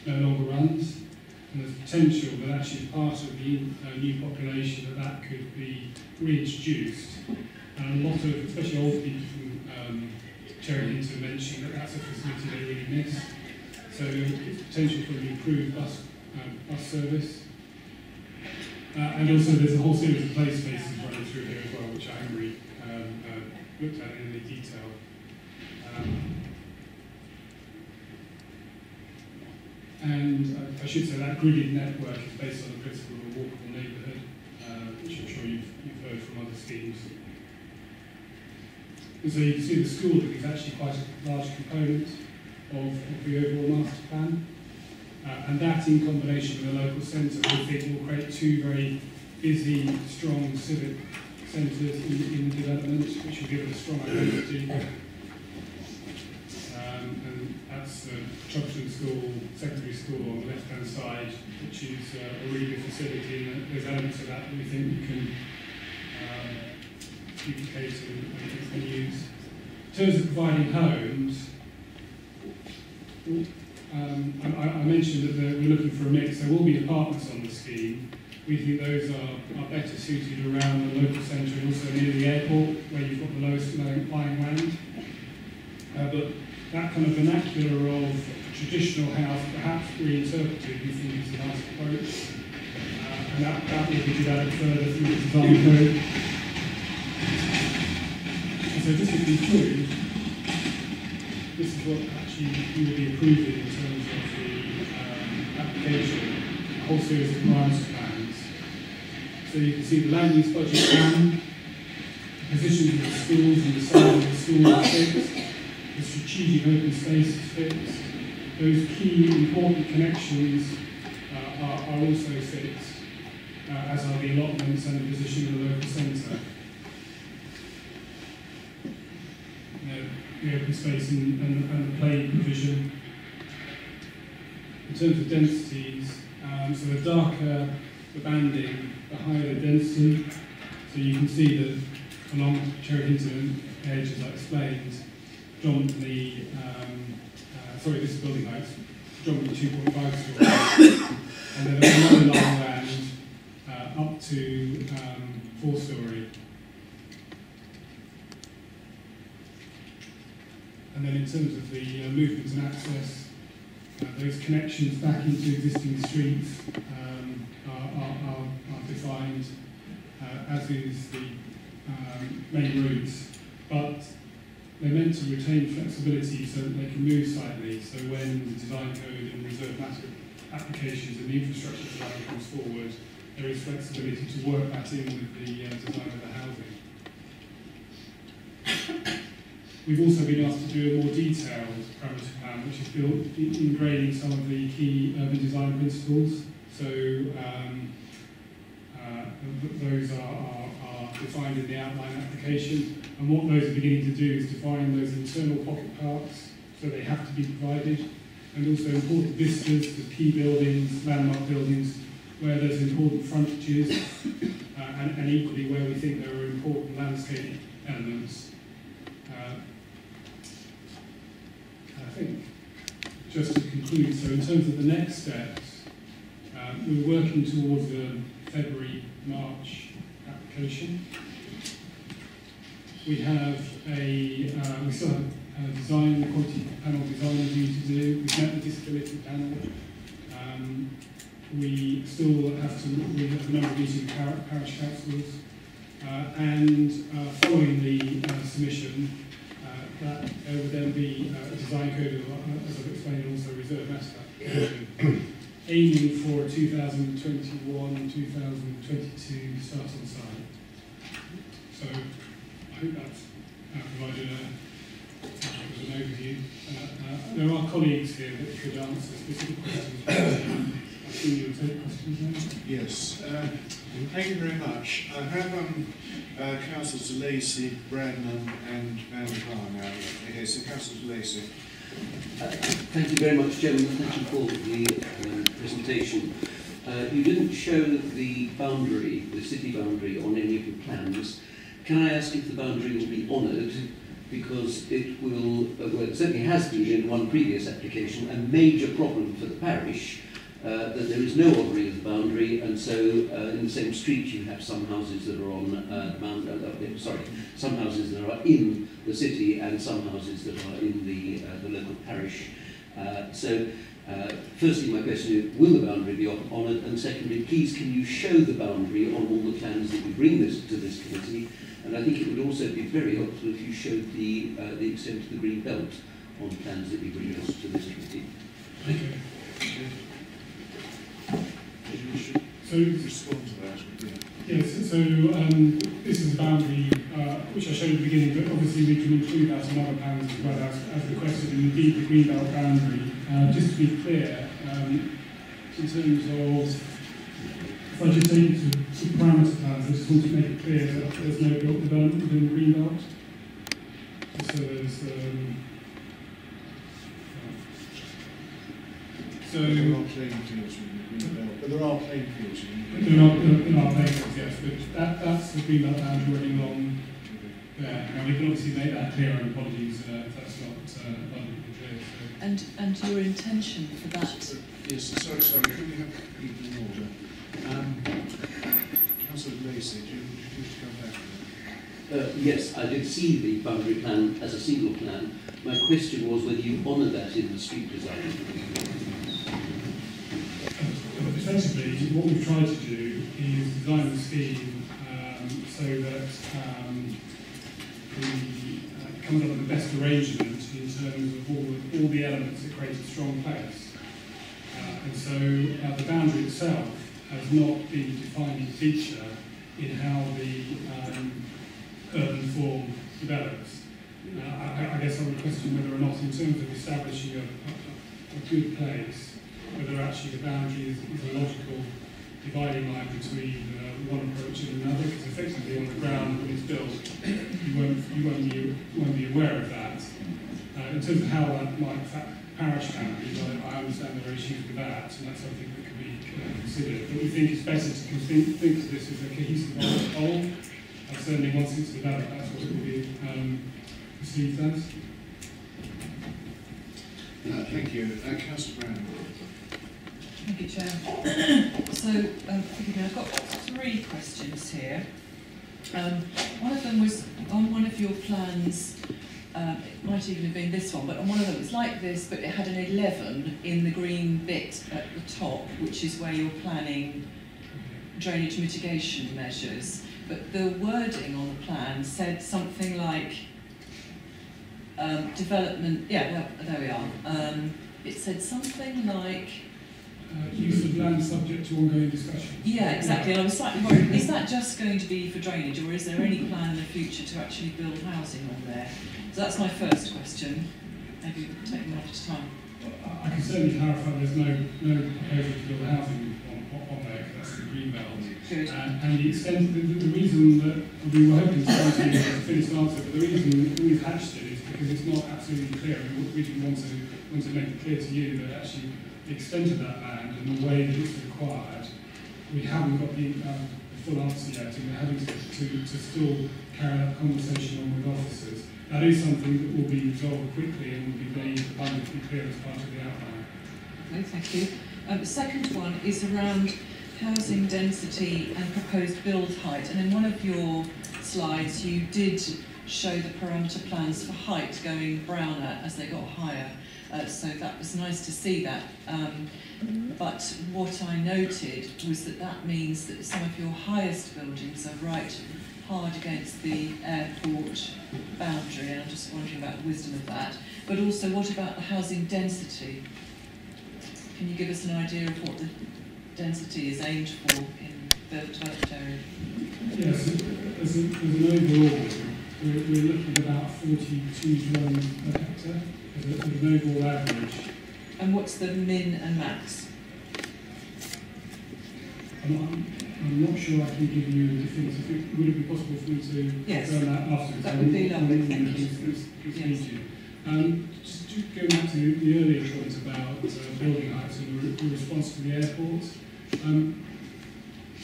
no longer runs. And there's potential that actually part of the new population that could be reintroduced. And a lot of, especially old people from Cherry Hinton mentioned that that's a facility they really miss. So it's potential for an improved bus service. And also there's a whole series of play spaces running through here as well, which I haven't really looked at in any detail. And I should say that gridded network is based on the principle of a walkable neighbourhood, which I'm sure you've heard from other schemes. And so you can see the schooling is actually quite a large component of the overall master plan. And that in combination with a local centre we think will create 2 very busy, strong civic centres in the development, which will give it a strong identity. And that's the Chobston School, secondary school on the left-hand side, which is a really good facility, and there's elements of that we think we can duplicate and use. In terms of providing homes, I mentioned that we're looking for a mix. There will be apartments on the scheme. We think those are better suited around the local centre and also near the airport, where you've got the lowest lying land. But that kind of vernacular of traditional house, perhaps reinterpreted, we think is a nice approach. And that will be developed further through the design code. And so just to conclude, this is what actually you will be approving in terms of the application, a whole series of master plans. So you can see the land use budget plan, the positions of the schools and the size of the schools are fixed, the strategic open space is fixed, those key important connections are also fixed, as are the allotments and the position of the local centre. The open space and the play provision. in terms of densities, so the darker the banding, the higher the density. So you can see that along Cherry Hinton edge, as I explained, predominantly, sorry, this is building heights, predominantly 2.5 stories, and then another long land up to 4 story. And then in terms of the movement and access, those connections back into existing streets are defined, as is the main routes, but they're meant to retain flexibility so that they can move slightly, so when the design code and reserved matter applications and the infrastructure design comes forward, there is flexibility to work that in with the design of the housing. We've also been asked to do a more detailed parameter plan, which is built in grading some of the key urban design principles. So those are defined in the outline application, and what those are beginning to do is define those internal pocket parks, so they have to be provided, and also important vistas to key buildings, landmark buildings, where there's important frontages, and equally where we think there are important landscape elements. I think, just to conclude, so in terms of the next steps, we're working towards the February-March application. We have we still have a design, quality panel design review to do. We've met the disability panel. We still have to, we have a number of meetings with parish councils. And following the submission, that there would then be a design code, as I've explained, and also a reserve master application, aiming for a 2021-2022 start on site. So I hope that's provided an overview. There are colleagues here that could answer specific questions. I think you'll take questions now. Yes, thank you very much. I have Councillors de Lacy, Bradnam and Van Gaal now. Okay, so Councillor de Lacy. Thank you very much, Chairman. Thank you for the presentation. You didn't show the boundary, the city boundary, on any of your plans. Can I ask if the boundary will be honoured? Because it will, well, it certainly has been in one previous application, a major problem for the parish, that there is no honouring of the boundary, and so in the same street you have some houses that are on some houses that are in the city and some houses that are in the local parish. Firstly, my question is, will the boundary be honoured? And secondly, please, can you show the boundary on all the plans that we bring to this committee? And I think it would also be very helpful if you showed the extent of the green belt on plans that we bring us to this committee. Thank you. So, respond to that. yes, so this is a boundary which I showed at the beginning, but obviously we can include that on other plans as well as requested, and indeed the green belt boundary. Just to be clear, in terms of budgeting to parameter plans, I just want to make it clear that there's no built development within the green belt. So there's there are playing fields within the green belt, but there are playing fields within the green belt. There are playing fields, yes, but that's the green belt boundary running along there. Now we can obviously make that clearer, and apologies if that's not abundantly clear. So. And your intention for that? Yes, sorry, could we have people in order? Councillor Lacey, do you wish to come back? Yes, I did see the boundary plan as a single plan. My question was whether you honour that in the street design. Essentially, what we've tried to do is design the scheme so that we come up with the best arrangement in terms of all the elements that create a strong place. And so the boundary itself has not been a defining feature in how the urban form develops. I guess I would question whether or not, in terms of establishing a good place, whether actually the boundary is a logical dividing line between one approach and another, because effectively on the ground when it's built, you won't be aware of that. In terms of how that might parish boundaries. I understand there are issues with that, and that's something that can be considered. But we think it's better to think of this as a cohesive whole. And certainly once it's developed, that's what it will be perceived as. Thank you. Councillor Brown. Thank you, Chair. So, forgive me, I've got 3 questions here. One of them was on one of your plans, it might even have been this one, but on one of them it was like this, but it had an 11 in the green bit at the top, which is where you're planning drainage mitigation measures. But the wording on the plan said something like development, yeah, well, there we are. It said something like Use of land subject to ongoing discussion. yeah, exactly. And I was slightly worried, is that just going to be for drainage, or is there any plan in the future to actually build housing on there? So that's my first question. Maybe we'll take them one at a time. I can certainly clarify there's no proposal to build housing on there, because that's the green belt. Good. And the extent, the reason that we were hoping to come to a finished answer, but the reason we've hatched it is because it's not absolutely clear. We didn't want to make it clear to you that actually the extent of that land and the way that it's required, we haven't got the full answer yet, and we're having to still carry that conversation on with officers. That is something that will be resolved quickly and will be made abundantly clear as part of the outline. Okay, thank you. The second one is around housing density and proposed build height. And in one of your slides, you did show the parameter plans for height going browner as they got higher. So that was nice to see that. But what I noted was that means that some of your highest buildings are right hard against the airport boundary, and I'm just wondering about the wisdom of that. But also, what about the housing density? Can you give us an idea of what the density is aimed for in the developed area? Yes, as an overall, we're looking at about 42 dwellings per hectare as an overall average. And what's the min and max? I'm not sure I can give you a definitive. Would it be possible for me to confirm that afterwards? That would be lovely, thank you. Just going back to the earlier point about building heights and the response to the airport,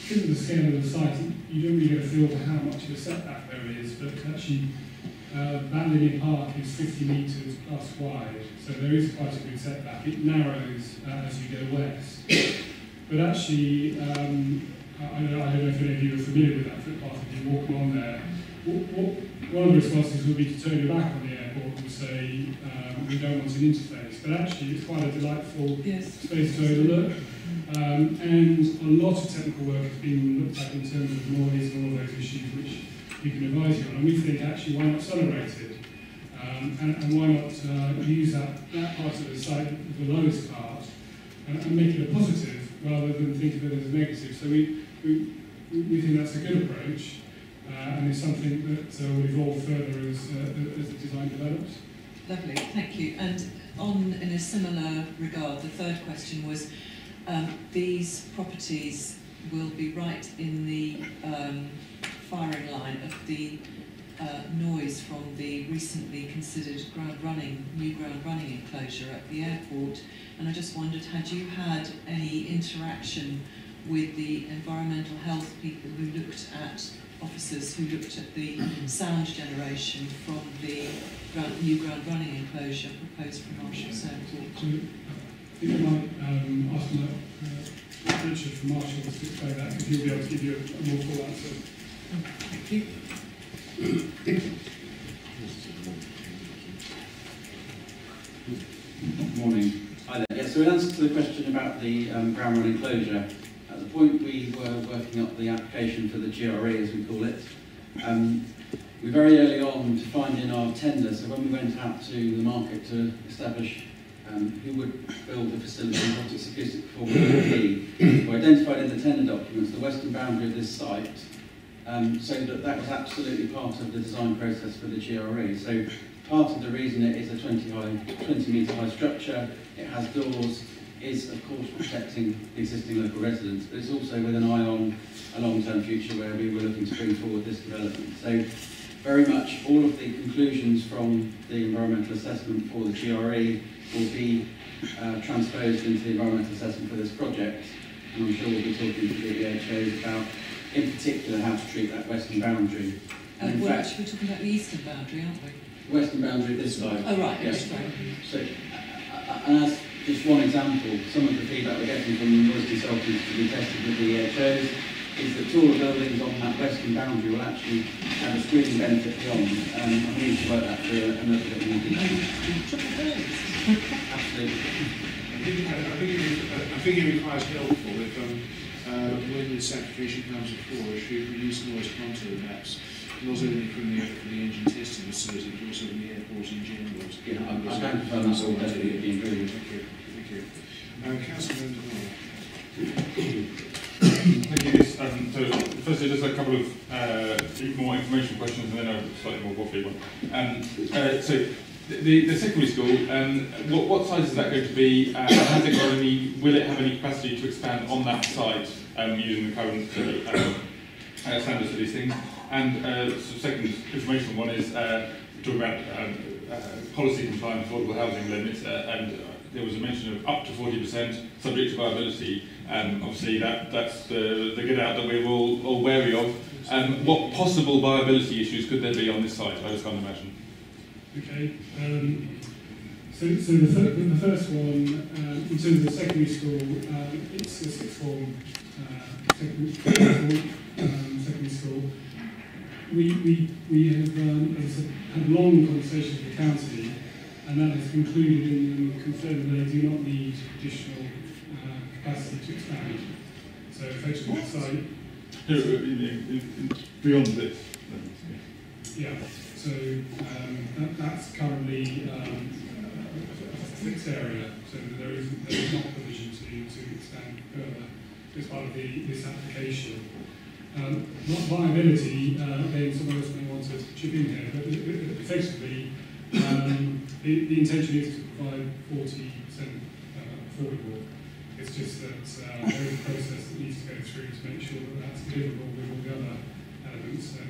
given the scale of the site, you don't really get a feel for how much of a setback there is, but actually that linear park is 50 metres plus wide, so there is quite a good setback. It narrows as you go west. But actually, I don't know if any of you are familiar with that footpath if you walk along there. One of the responses would be to turn your back on the airport and say, we don't want an interface. But actually, it's quite a delightful space to overlook. And a lot of technical work has been looked at in terms of noise and all those issues which we can advise you on. And we think, actually, why not celebrate it? And why not use that part of the site, the lowest part, and make it a positive rather than think of it as a negative. So we think that's a good approach, and it's something that will evolve further as the design develops. Lovely, thank you. And in a similar regard, the third question was, these properties will be right in the firing line of the noise from the recently considered new ground running enclosure at the airport. And I just wondered, had you had any interaction with the environmental health people who looked at, officers who looked at the sound generation from the new ground running enclosure proposed for Marshall's Airport? I think I might ask Richard from Marshall to explain that, because he'll be able to give you a more full answer. Thank you. Morning. Hi there. Yes, so in answer to the question about the ground run enclosure, at the point we were working up the application for the GRE, as we call it, we very early on defined in our tender, so when we went out to the market to establish who would build the facility and what its acoustic performance would be, we identified in the tender documents the western boundary of this site, so that was absolutely part of the design process for the GRE. So part of the reason it is a 20 metre high structure, it has doors, is of course protecting the existing local residents, but it's also with an eye on a long-term future where we were looking to bring forward this development. So very much all of the conclusions from the environmental assessment for the GRE will be transposed into the environmental assessment for this project. And I'm sure we'll be talking to the EHOs about, in particular, how to treat that western boundary. We're actually talking about the eastern boundary, aren't we? Western boundary this side. Oh, right, Yes. yes, right. So, and that's just one example. Some of the feedback we're getting from the noise consultants to be tested with the EHOs is that taller buildings on that western boundary will actually have a screening benefit beyond. And we need to work that through a little bit more detail. Absolutely. I think it requires helpful if when this application comes before, if you use noise contour maps, not only from the engine testing facility, but also from the airport in general. Yeah, I can confirm that's all definitely being improved. Thank you. Councilman Thank you. So firstly, just a couple of more information questions and then a slightly more waffly one. So the secondary school, what size is that going to be? Has it got any? Will it have any capacity to expand on that site using the current standards for these things? And so second informational one is talk about policy compliant affordable housing limits, and there was a mention of up to 40% subject to viability. Obviously, that's the get out that we're all wary of. What possible viability issues could there be on this site? I just can't imagine. Okay. So the first one, in terms of the secondary school, it's a sixth form secondary school. We have had long conversations with the county, and that has concluded in them confirming they do not need additional capacity to expand. So effectively the site... Beyond this? Yeah, so that's currently a fixed area, so there is not provision to expand further as part of this application. Viability, again, someone else may want to chip in here, but effectively the intention is to provide 40% affordable. It's just that there is a process that needs to go through to make sure that that's deliverable with all the other elements. And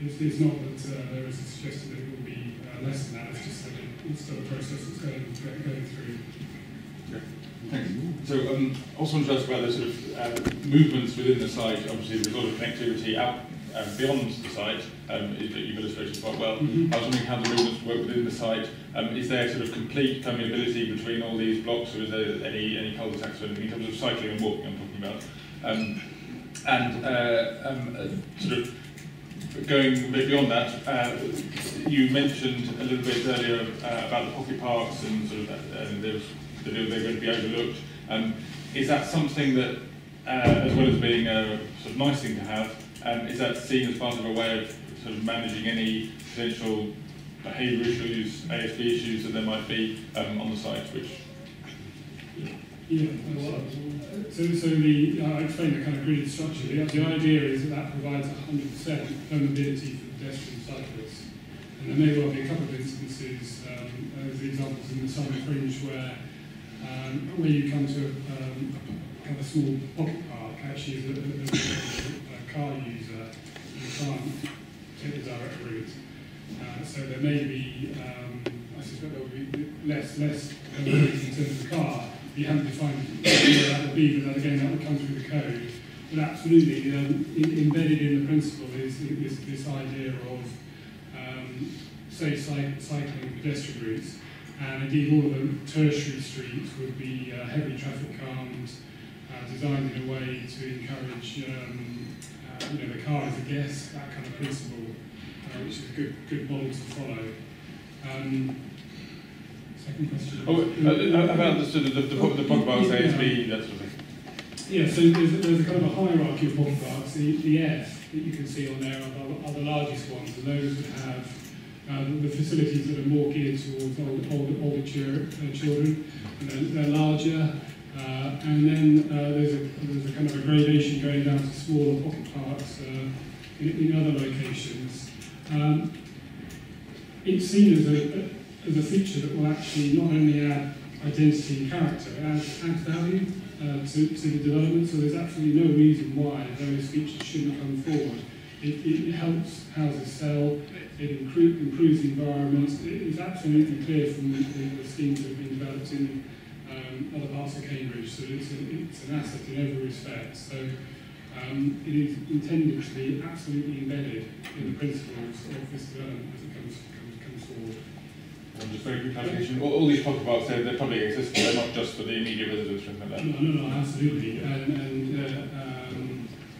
it's not that there is a suggestion that it will be less than that, it's just that it's still a process that's going through. Okay. Thanks. So also want to ask about the sort of movements within the site. Obviously there's a lot of connectivity out beyond the site that you've illustrated quite well. Mm-hmm. I was wondering how the movements work within the site. Is there sort of complete permeability between all these blocks, or is there any cul-de-sacs or anything in terms of cycling and walking I'm talking about? Sort of going a bit beyond that, you mentioned a little bit earlier about the pocket parks and sort of they're going to be overlooked. Is that something that, as well as being a sort of nice thing to have, is that seen as part of a way of sort of managing any potential behaviour issues, ASB issues that there might be on the site, which... Yeah, so I explained the kind of grid structure. The idea is that provides 100% permeability for pedestrian cyclists. And there may well be a couple of instances, as examples in the Southern Fringe, where you come to a small pocket park, actually as a car user, you can't take the direct route. So there may be, I suspect there will be less permeability in terms of the car. You haven't defined where that would be, but again, that would come through the code. But absolutely, embedded in the principle is this idea of, say, cycling pedestrian routes. And indeed, all of the tertiary streets would be heavily traffic calmed, designed in a way to encourage, the car as a guest, that kind of principle, which is a good model to follow. Second question. About the sort of the pocket parks, ASB, that sort of thing. Yeah, so there's a kind of a hierarchy of pocket parks. The F that you can see on there are the largest ones, and those would have the facilities that are more geared towards older children. And they're larger, and then there's a kind of a gradation going down to smaller pocket parks in other locations. It's seen as a feature that will actually not only add identity and character, it adds value to the development. So there's absolutely no reason why those features shouldn't come forward it helps houses sell, it improves the environment. It is absolutely clear from the schemes that have been developed in other parts of Cambridge, so it's an asset in every respect. So it is intended to be absolutely embedded in the principles of this development as it comes forward. And just very quick clarification, all these talk about say they're public accessible, they're not just for the immediate residents or anything like that? No, absolutely.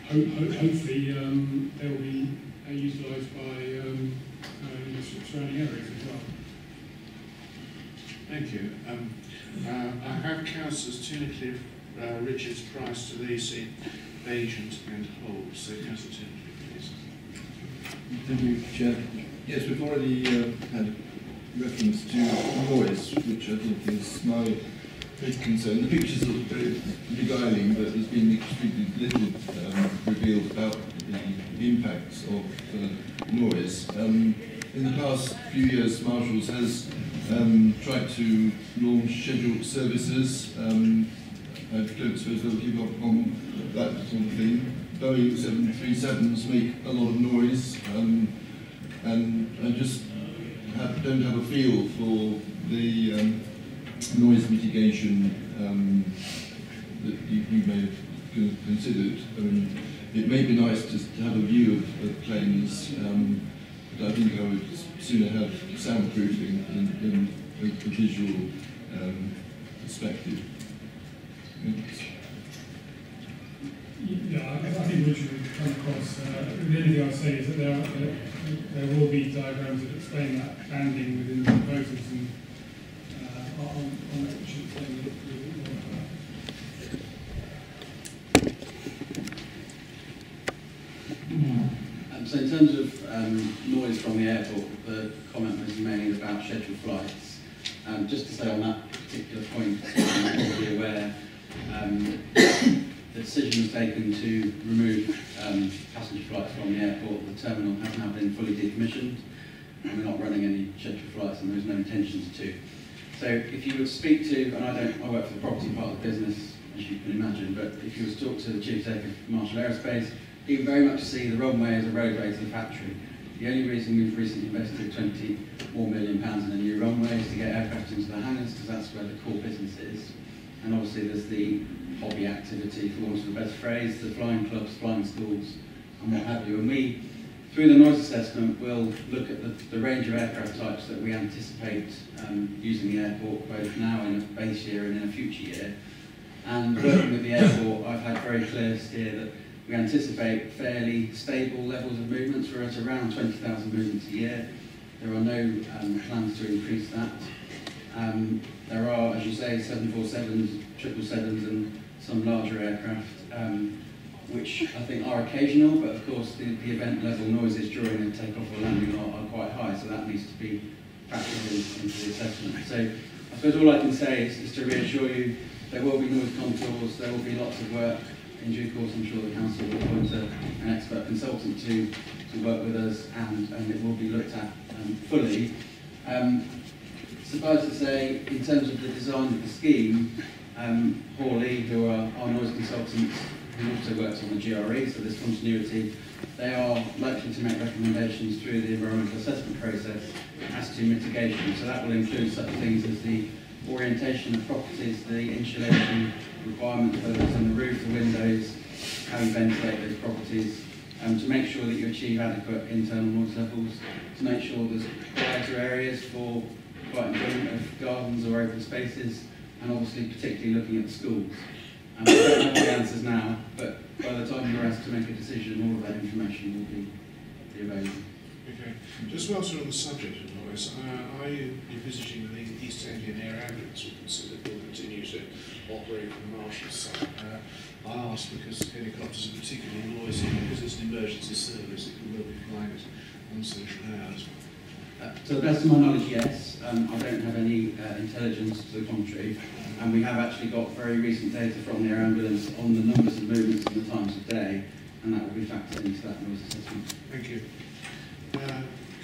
And hopefully they will be utilised by the surrounding areas as well. Thank you. I have councillors Cliff, Richards, Price, Talisi, Agent and Holmes. So Councillor Cliff, please. Thank you, Chair. Yes, we've already had reference to noise, which I think is my big concern. The pictures look very beguiling, but there's been extremely little revealed about the impacts of noise. In the past few years, Marshalls has tried to launch scheduled services. I don't suppose they'll keep up on that sort of thing. Boeing 737s make a lot of noise, and I just don't have a feel for the noise mitigation that you may have considered. It may be nice just to have a view of planes, but I think I would sooner have soundproofing than a visual perspective. Yeah, I think Richard would come across. The only thing I'll say is that there will be diagrams that explain that banding within the proposals, and on that we should explain a little bit more about that. So in terms of noise from the airport, the comment was made about scheduled flights. Just to say on that particular point, you'll be aware, the decision was taken to remove passenger flights from the airport. The terminal has now been fully decommissioned, and we're not running any scheduled flights, and there's no intentions to. So if you would speak to, and I work for the property part of the business, as you can imagine, but if you would talk to the Chief Executive of Marshall Aerospace, he would very much see the runway as a roadway to the factory. The only reason we've recently invested £24 million in a new runway is to get aircraft into the hangars, because that's where the core business is. And obviously there's the hobby activity, for want of the best phrase, the flying clubs, flying schools, and what have you. And we, through the noise assessment, will look at the range of aircraft types that we anticipate using the airport, both now in a base year and in a future year. And working with the airport, I've had very clear steer that we anticipate fairly stable levels of movements. We're at around 20,000 movements a year. There are no plans to increase that. There are, as you say, 747s, 777s and some larger aircraft, which I think are occasional, but of course the event level noises during the takeoff or landing are quite high, so that needs to be factored into the assessment. So I suppose all I can say is to reassure you there will be noise contours, there will be lots of work. In due course, I'm sure the council will appoint an expert consultant to work with us, and it will be looked at fully. Suffice to say, in terms of the design of the scheme, Hawley, who are our noise consultants, who also works on the GRE, so there's continuity, they are likely to make recommendations through the environmental assessment process as to mitigation. So that will include such things as the orientation of properties, the insulation requirements, whether it's on the roof, the windows, how you ventilate those properties, to make sure that you achieve adequate internal noise levels, to make sure there's quieter areas for quiet enjoyment of gardens or open spaces, and obviously particularly looking at the schools. We don't have all the answers now, but by the time you're asked to make a decision, all of that information will be available. Okay. Just whilst we're on the subject of noise, are you envisaging that the East Anglian Air Ambulance will consider will continue to operate from the Marshalls site? I ask because helicopters are particularly noisy, because it's an emergency service, it will be flying at uncertain hours. To the best of my knowledge, yes. I don't have any intelligence to the contrary, and we have actually got very recent data from the air ambulance on the numbers of movements and the times of day, and that will be factored into that noise assessment. Thank you.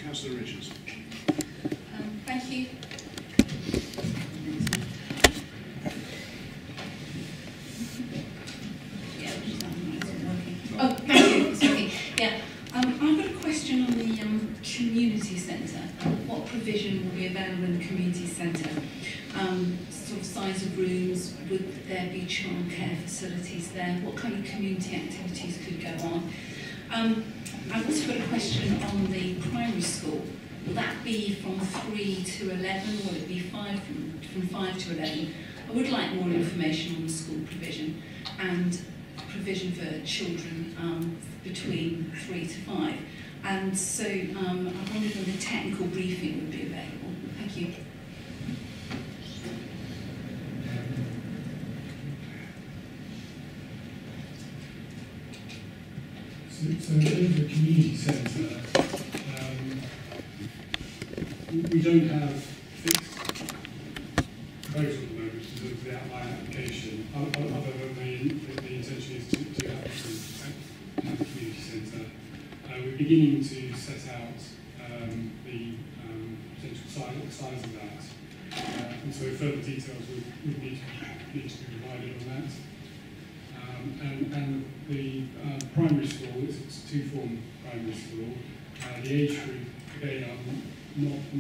Councillor Richards. Thank you. Oh, thank you. Sorry. Yeah. provision will be available in the community centre. Sort of size of rooms, would there be childcare facilities there? What kind of community activities could go on? I've also got a question on the primary school. Will that be from 3 to 11, or will it be from 5 to 11? I would like more information on the school provision and provision for children between 3 to 5. And so I wondered whether technical briefing would be available. Thank you. So in the community centre, we don't have fixed proposal at the moment in terms of the outline application, other than the intention is to have a community centre. We're beginning to set out the potential size of that, and so further details would need to be provided on that. And the primary school, it's a two-form primary school. The age group, again, I don't want to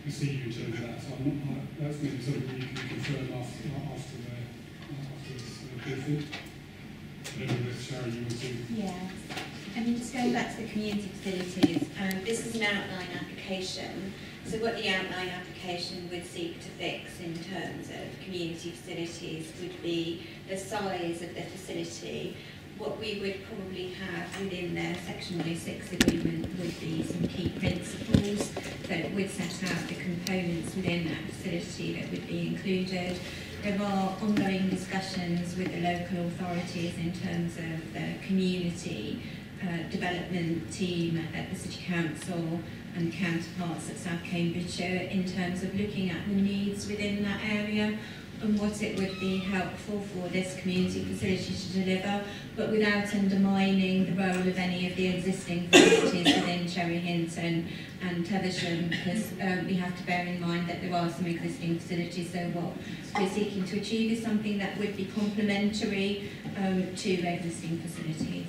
proceed you in terms of that, so that's maybe something you can confirm after this briefing. I don't know if Sharon, you want to... Yes. And just going back to the community facilities, this is an outline application. So what the outline application would seek to fix in terms of community facilities would be the size of the facility. What we would probably have within the Section 106 agreement would be some key principles that would set out the components within that facility that would be included. There are ongoing discussions with the local authorities in terms of the community development team at the City Council and counterparts at South Cambridgeshire in terms of looking at the needs within that area and what it would be helpful for this community facility to deliver, but without undermining the role of any of the existing facilities within Cherry Hinton and Teversham, because we have to bear in mind that there are some existing facilities, so what we're seeking to achieve is something that would be complementary to existing facilities.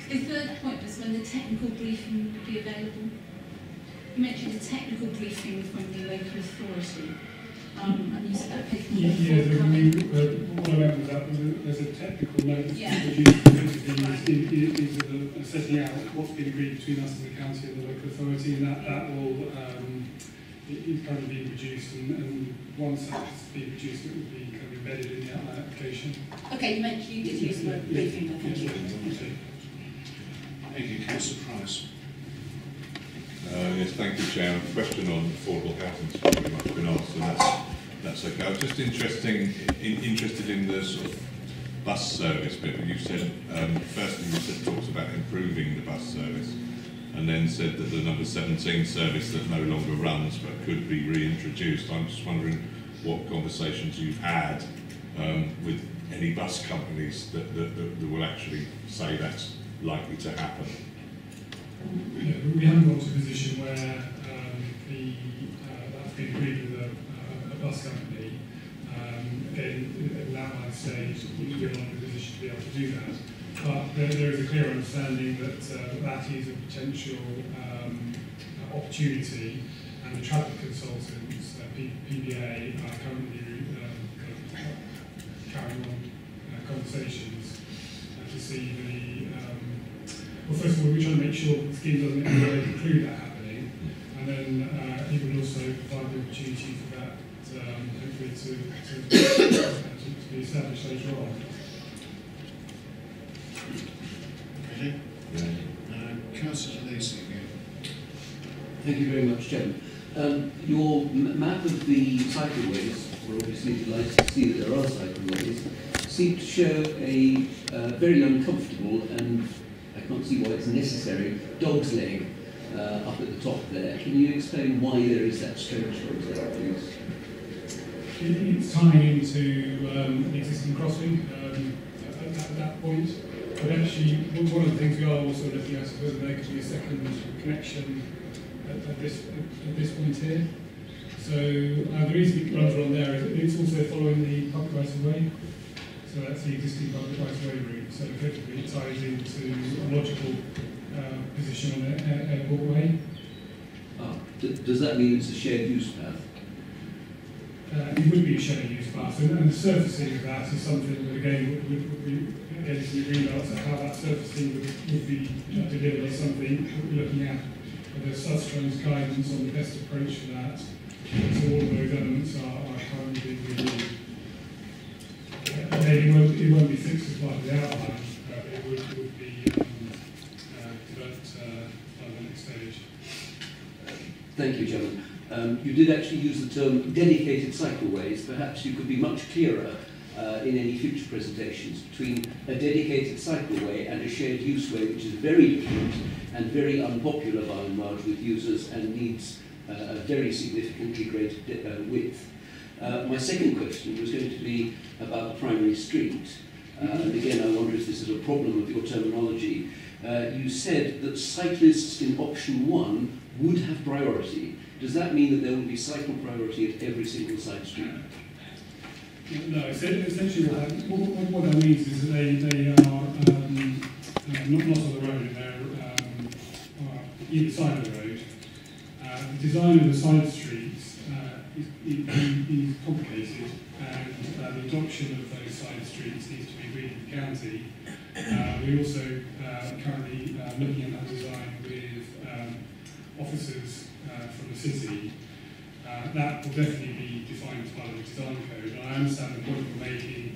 The third point was when the technical briefing would be available. You mentioned a technical briefing from the local authority. And you said that what I meant was that there's a technical note is setting out what's been agreed between us and the county and the local authority, and that will is currently being produced, and once that's been produced, it will be kind of embedded in the outline application. Okay, you mentioned you did use the word briefing, but thank you. Thank you, Councillor Price. Yes, thank you, Chair. A question on affordable housing has pretty much been asked, so that's okay. I was just interested in the sort of bus service bit. You said, firstly, you said talks about improving the bus service, and then said that the number 17 service that no longer runs but could be reintroduced. I'm just wondering what conversations you've had with any bus companies that will actually say that's likely to happen. Yeah, we haven't got to a position where that's been agreed with a bus company. Again, at that outline stage, we're not in a position to be able to do that. But there is a clear understanding that that is a potential opportunity, and the traffic consultants, PBA, are currently carrying on conversations to see the well, first of all, we're trying to make sure that the scheme doesn't include that happening, and then it would also provide the opportunity for that, hopefully, to be established later on. Okay. Councillor Lacey again. Thank you very much, Chairman. Your map of the cycleways, we're obviously delighted to see that there are cycleways, seem to show a very uncomfortable, and I can't see why it's necessary, dog's leg up at the top there. Can you explain why there is that structure, please? It's tying into an existing crossing at that point. But actually, one of the things we are also looking at is whether there could be a second connection at this point here. So the reason it runs along there is it's also following the public right of way. So that's the existing public right of way route. So effectively it ties into a logical position on the airport way. Does that mean it's a shared use path? It would be a shared use path, and the surfacing of that is something that again would be again some regards to how that surfacing would be delivered is something that we're looking at. There's Southstone's guidance on the best approach for that. So all of those elements are currently being reviewed. It won't be fixed as part of the outline, but it would be developed by the next stage. Thank you, Chairman. You did actually use the term dedicated cycleways. Perhaps you could be much clearer in any future presentations between a dedicated cycleway and a shared use way, which is very different and very unpopular by and large with users and needs a very significantly greater width. My second question was going to be about the primary street. And again, I wonder if this is a problem of your terminology. You said that cyclists in option 1 would have priority. Does that mean that there will be cycle priority at every single side street? No, essentially what that means is that they are not on the road, they're either side of the road. The design of the side streets is complicated, and the adoption of those side streets needs to be agreed with the county. We're also currently looking at that design with officers from the city. That will definitely be defined as part of the design code. And I understand the point you're making.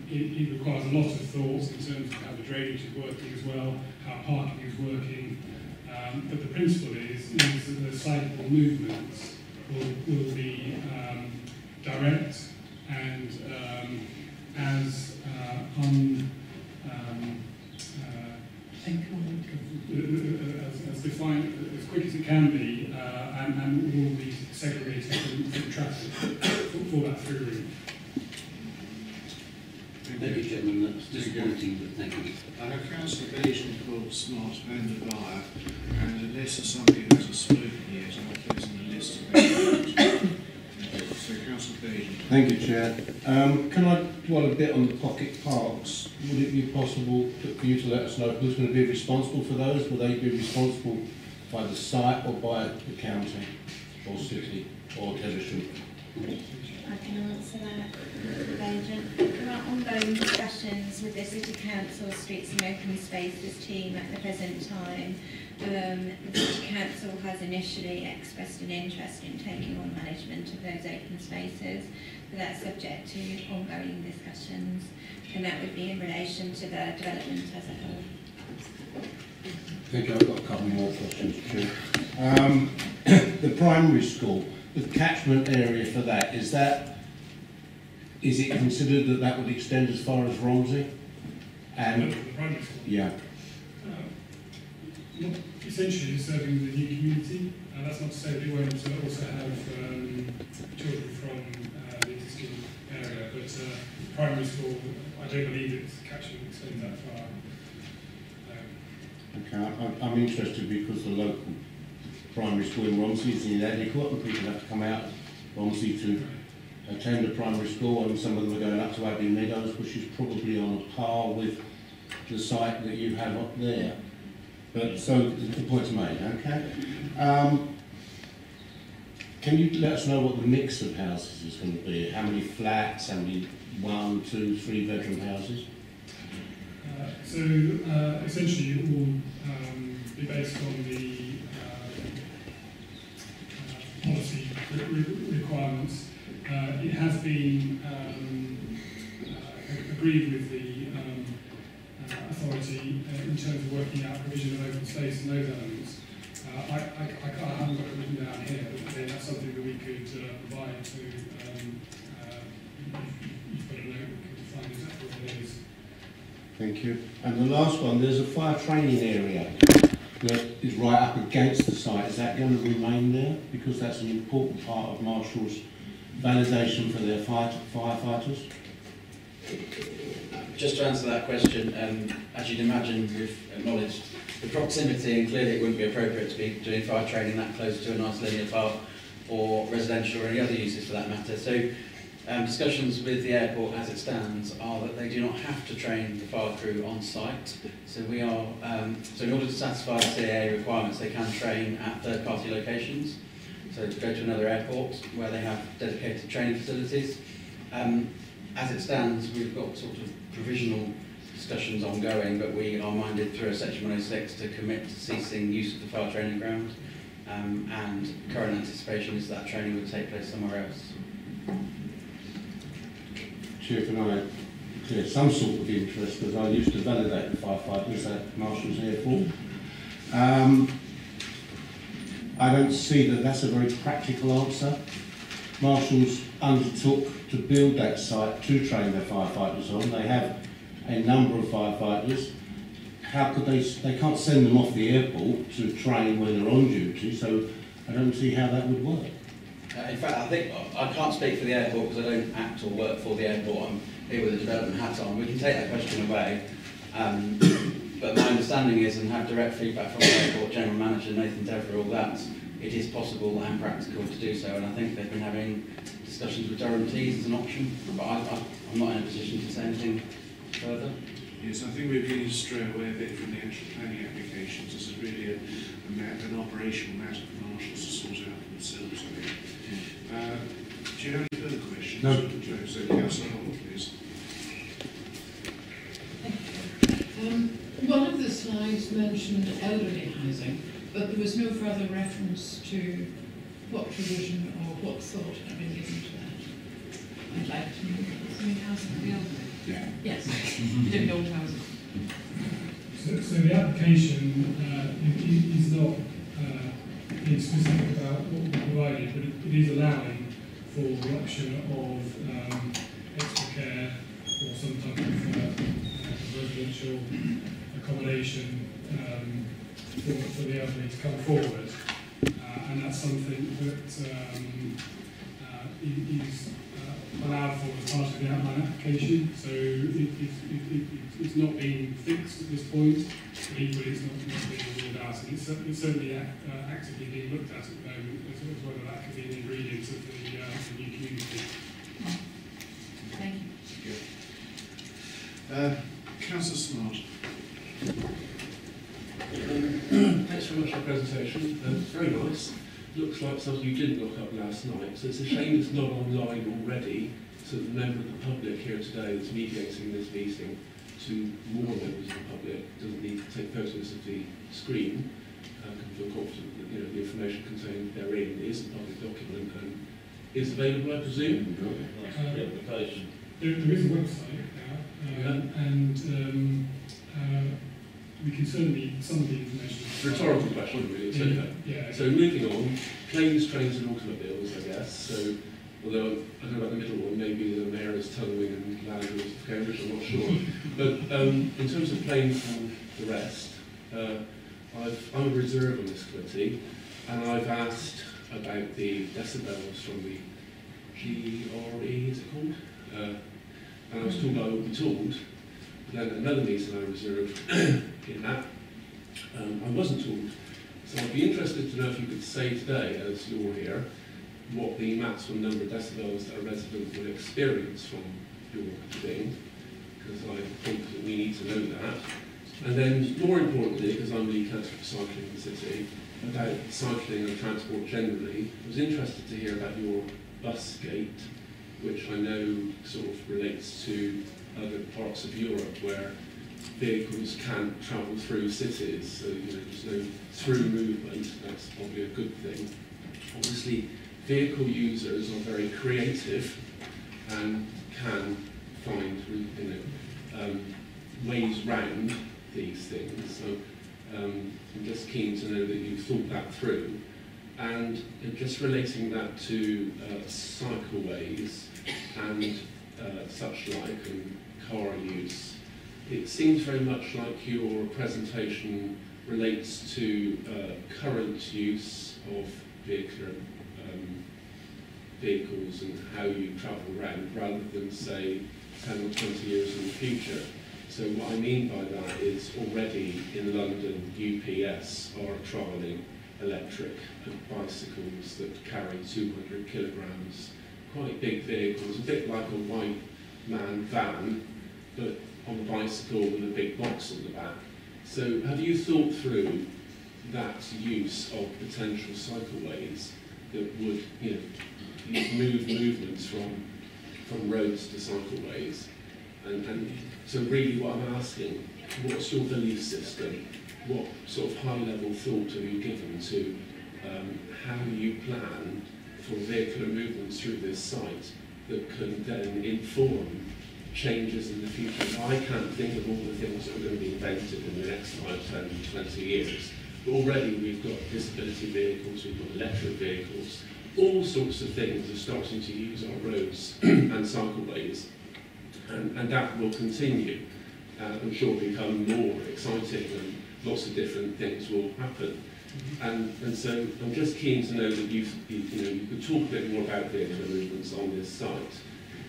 It requires a lot of thoughts in terms of how the drainage is working as well, how parking is working. But the principle is that the cycle movements will be direct and as defined as quick as it can be, and will be segregated from traffic for that through route. Thank you, Chairman. That's disappointing, but thank you. Councillor Bejan called Smart and the buyer, and unless somebody hasn't spoken yet, I'll place on the list of issues. So, Councillor Bejan. Thank you, Chair. Can I dwell a bit on the pocket parks? Would it be possible for you to let us know who's going to be responsible for those? Will they be responsible by the site or by the county or city or Devonshire? I can answer that, Agent. There are ongoing discussions with the City Council Streets and Open Spaces team at the present time. The City Council has initially expressed an interest in taking on management of those open spaces, but that's subject to ongoing discussions, and that would be in relation to the development as a whole. I think I've got a couple more questions, Chair. The primary school, the catchment area for that, is it considered that that would extend as far as Romsey? And The primary school? yeah. Essentially serving the new community. That's not to say that we won't also have children from the existing area, but primary school, I don't believe its catchment extends that far. Okay, I'm interested because the local primary school in Romsey is inadequate and people have to come out of Romsey to attend a primary school, and some of them are going up to Abbey Meadows, which is probably on a par with the site that you have up there. But so the point's made, okay? Can you let us know what the mix of houses is going to be? How many flats, how many 1, 2, 3 bedroom houses? Essentially it will be based on the policy requirements. It has been agreed with the authority in terms of working out provision of open space and those elements. I haven't got it written down here, but again, that's something that we could provide to, you've got a note, we could define exactly what it is. Thank you. And the last one, there's a fire training area that is right up against the site. Is that going to remain there? Because that's an important part of Marshall's validation for their firefighters. Just to answer that question, as you'd imagine, we've acknowledged the proximity, and clearly it wouldn't be appropriate to be doing fire training that close to a nice linear path or residential or any other uses for that matter. So Discussions with the airport as it stands are that they do not have to train the fire crew on site. So we are, so in order to satisfy CAA requirements, they can train at third-party locations. So to go to another airport where they have dedicated training facilities. As it stands, we've got sort of provisional discussions ongoing, but we are minded through a Section 106 to commit to ceasing use of the fire training ground. And current anticipation is that training would take place somewhere else. Chair, can I clear some sort of interest, because I used to validate the firefighters at Marshall's Airport. I don't see that that's a very practical answer. Marshall's undertook to build that site to train their firefighters on. They have a number of firefighters. How could they can't send them off the airport to train when they're on duty, so I don't see how that would work. In fact, I think I can't speak for the airport because I don't act or work for the airport. I'm here with a development hat on. We can take that question away. But my understanding is, and have direct feedback from the airport general manager Nathan Deverill, that it is possible and practical to do so. And I think they've been having discussions with Durham Tees as an option. But I'm not in a position to say anything further. Yes, I think we're beginning to stray away a bit from the actual planning applications. This is really an operational matter for marshals to sort out themselves, I think. Do you have any further questions? No. So, Councillor Hall, please. One of the slides mentioned elderly housing, but there was no further reference to what provision or what thought had been given to that. I'd like to know. Housing for the elderly? Yeah. Yes, living old housing. So the application is not being specific about what we provided, but it is allowing for the option of extra care or some type of residential accommodation for the elderly to come forward, and that's something that is allowed for as part of the outline application. So it's not being fixed at this point, but equally it's not being ruled out, and it's certainly actively being looked at the moment as whether that could be an ingredient of the new community. Thank you. Councillor Smart. Thanks very much for the presentation. Very nice. Looks like something you didn't look up last night, so it's a shame it's not online already, so that the member of the public here today that's mediating this meeting to more members of the public doesn't need to take photos of the screen, can feel confident that the information contained therein is a public document and is available, I presume. There is a website now, and we can certainly, some of the information... Rhetorical question, really. So, yeah. So moving on, planes, trains and automobiles, I guess. So, although I don't know about the middle one, maybe the mayor is tunneling and land routes of Cambridge, I'm not sure. But in terms of planes and the rest, I'm a reserve on this committee, and I've asked about the decibels from the GRE, is it called? And I was told I would be told. Then at another meeting I reserved in that, I wasn't told. So I'd be interested to know if you could say today, as you're here, what the maximum number of decibels that a resident will experience from your thing, because I think that we need to know that. And then, more importantly, because I'm the councillor for cycling in the city, about cycling and transport generally, I was interested to hear about your bus gate, which I know sort of relates to other parts of Europe where vehicles can't travel through cities, so there's no through movement. That's probably a good thing. Obviously, vehicle users are very creative and can find ways round these things. So I'm just keen to know that you've thought that through, and just relating that to cycleways and such like, and car use. It seems very much like your presentation relates to current use of vehicles and how you travel around, rather than say 10 or 20 years in the future. So what I mean by that is already in London, UPS are trialling electric bicycles that carry 200 kilograms quite big vehicles, a bit like a white man van, but on a bicycle with a big box on the back. So have you thought through that use of potential cycleways that would, move movements from roads to cycleways? And so really what I'm asking, what's your belief system? What sort of high-level thought have you given to how you plan for vehicular movements through this site that can then inform changes in the future? I can't think of all the things that are going to be invented in the next 5, 10, 20 years. But already we've got disability vehicles, we've got electric vehicles, all sorts of things are starting to use our roads and cycleways. And that will continue. I'm sure become more exciting and lots of different things will happen. And so I'm just keen to know that you could talk a bit more about vehicular movements on this site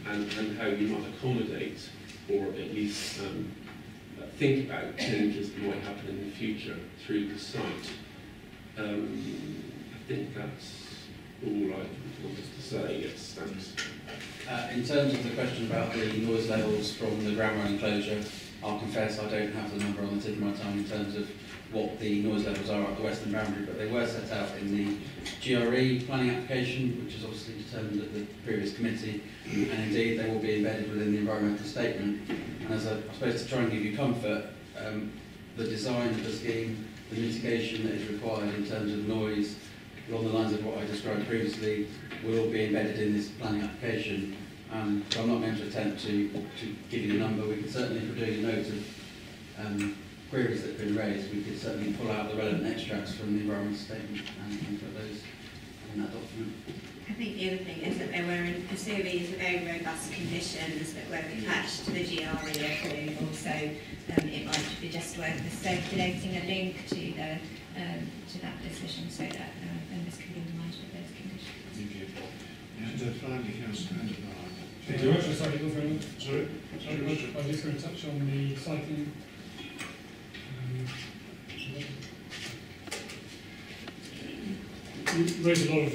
and how you might accommodate or at least think about changes that might happen in the future through the site. I think that's all I wanted to say. Yes, thanks. In terms of the question about the noise levels from the ground run enclosure, I'll confess I don't have the number on the tip of my tongue in terms of what the noise levels are at the western boundary, but they were set out in the GRE planning application, which is obviously determined at the previous committee, and indeed they will be embedded within the environmental statement. And as I suppose to try and give you comfort, the design of the scheme, the mitigation that is required in terms of noise, along the lines of what I described previously, will all be embedded in this planning application. So I'm not going to attempt to give you the number. We could certainly, if we're doing a note of queries that have been raised, we could certainly pull out the relevant extracts from the environmental statement and put those in that document. I think the other thing is that there were a series of very robust conditions that were attached to the GRE approval, so it might be just worth circulating a link to the to that decision so that members can be reminded of those conditions. Thank you. And finally, Councillor Vanderbilt. Thank you very much. Sorry, Sorry? I was just going to touch on the cycling. You raised a lot of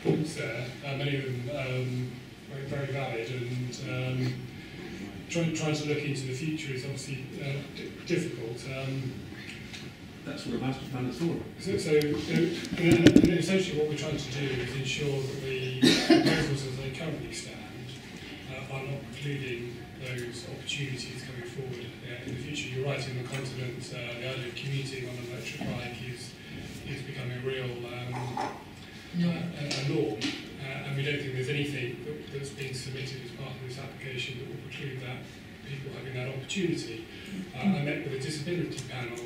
points there, many of them very valid, and trying to look into the future is obviously difficult. That's what a master plan is for. And essentially what we're trying to do is ensure that the proposals as they currently stand are not precluding those opportunities coming forward in the future. You're right, in the continent, the idea of commuting on an electric bike is becoming a real a norm, and we don't think there's anything that's being submitted as part of this application that will preclude that people having that opportunity. I met with a disability panel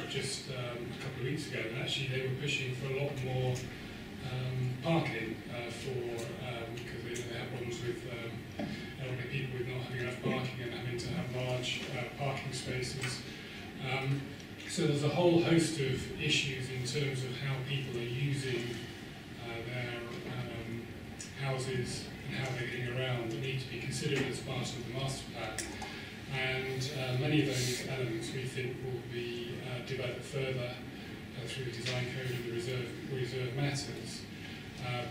just a couple of weeks ago, and actually they were pushing for a lot more parking because they have problems with elderly people with not having enough parking and having to have large parking spaces. So there's a whole host of issues in terms of how people are using their houses and how they're getting around that need to be considered as part of the master plan. And many of those elements we think will be developed further through the design code and the reserve matters.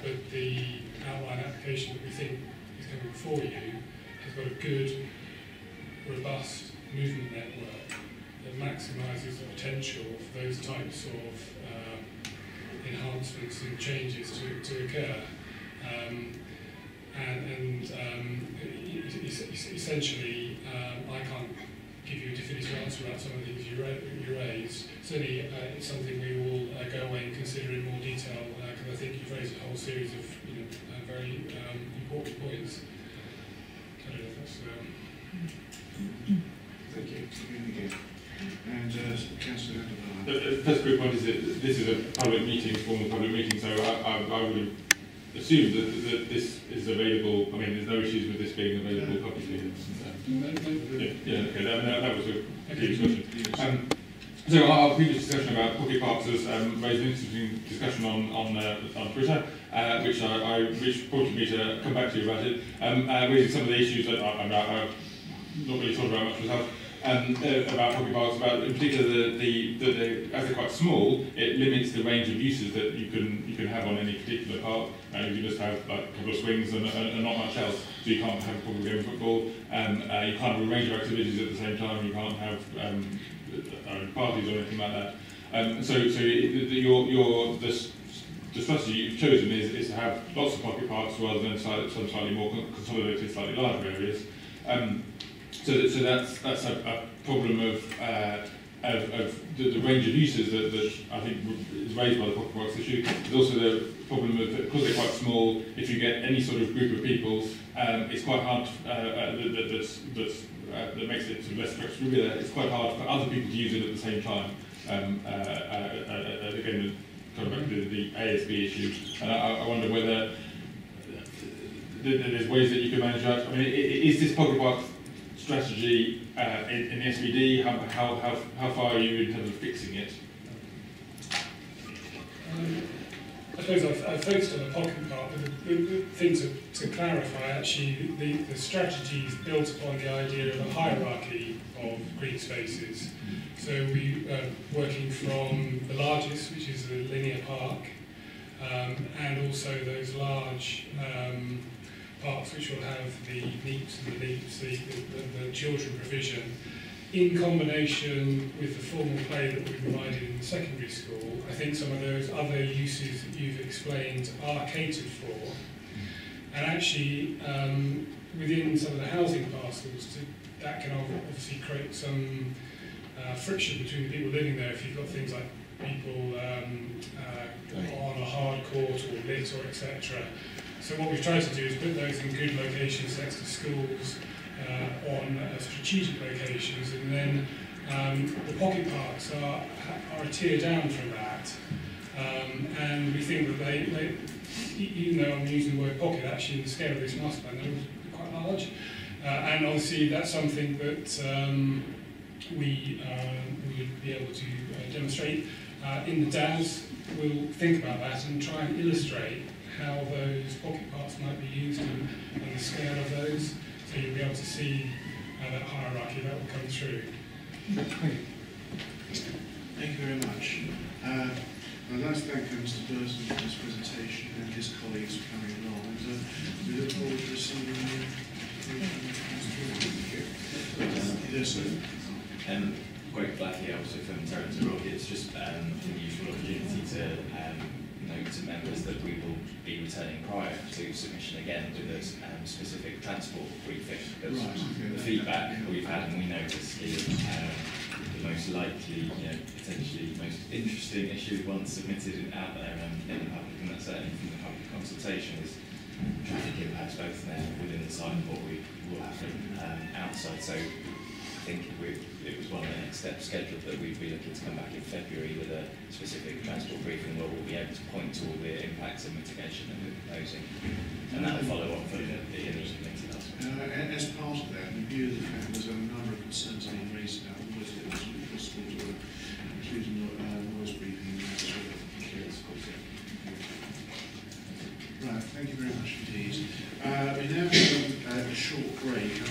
But the outline application that we think is coming before you has got a good, robust movement network that maximises the potential for those types of enhancements and changes to occur. Essentially, I can't give you a definitive answer about some of the things you raised. Certainly, it's something we will go away and consider in more detail because I think you've raised a whole series of very important points. I don't know if that's. Thank you. And Councillor Vanderbilt. The first quick point is that this is a public meeting, formal public meeting, so I would assume that this is available. I mean, there's no issues with this being available publicly. Okay, that was a key discussion. So our previous discussion about pocket parks has raised an interesting discussion on Twitter, which prompted me to come back to you about it, raising some of the issues that I've not really thought about much myself. about pocket parks, about in particular as they're quite small, it limits the range of uses that you can have on any particular park. You can just have like a couple of swings and not much else. So you can't have a proper game of football. You can't have a range of activities at the same time. You can't have parties or anything like that. The strategy you've chosen is to have lots of pocket parks rather than some slightly more consolidated, slightly larger areas. So that's a problem of the range of uses that I think is raised by the pocket parks issue. There's also the problem of, because they're quite small, if you get any sort of group of people, it's quite hard, that makes it sort of less flexible. It's quite hard for other people to use it at the same time. Again, coming back to the ASB issue, and I wonder whether there's ways that you can manage that. I mean, is this pocket park strategy in the SBD? How far are you in terms of fixing it? I suppose I've focused on the pocket park, but the thing to clarify, actually, the strategy is built upon the idea of a hierarchy of green spaces. So we are working from the largest, which is the linear park, and also those large parks which will have the NEEPs and the LEAPs, the children provision, in combination with the formal play that we provided in the secondary school. I think some of those other uses that you've explained are catered for. And actually, within some of the housing parcels, that can obviously create some friction between the people living there if you've got things like people on a hard court or lit or etc. So what we've tried to do is put those in good locations next to schools, on strategic locations, and then the pocket parks are a tier down from that. And we think that they, even though I'm using the word pocket, actually in the scale of this master plan, they're quite large. And obviously that's something that we would be able to demonstrate. In the DAS, we'll think about that and try and illustrate how those pocket parks might be used and the scale of those. So you'll be able to see that hierarchy that will come through. Thank you very much. I'd like to thank Mr. Burton for his presentation and his colleagues for coming along. And we look forward to receiving the information. Greg Black here, also from Terrence Rockets. Just a useful opportunity to note to members that we will be returning prior to submission again with a specific transport briefing. Because the feedback we've had, and we know this is the most likely, potentially most interesting issue once submitted out there in the public, and that's certainly from the public consultation, is traffic impacts both there within the site and what we will happen outside. So I think it was one of the next steps scheduled that we'd be looking to come back in February with a specific transport briefing where we'll be able to point to all the impacts and mitigation that we're proposing. And that will follow on from the initial committee last week. As part of that, in view of the fact there's a number of concerns being raised about noise, it was possible to include a noise briefing in that as well. Right, thank you very much indeed. We now have a short break.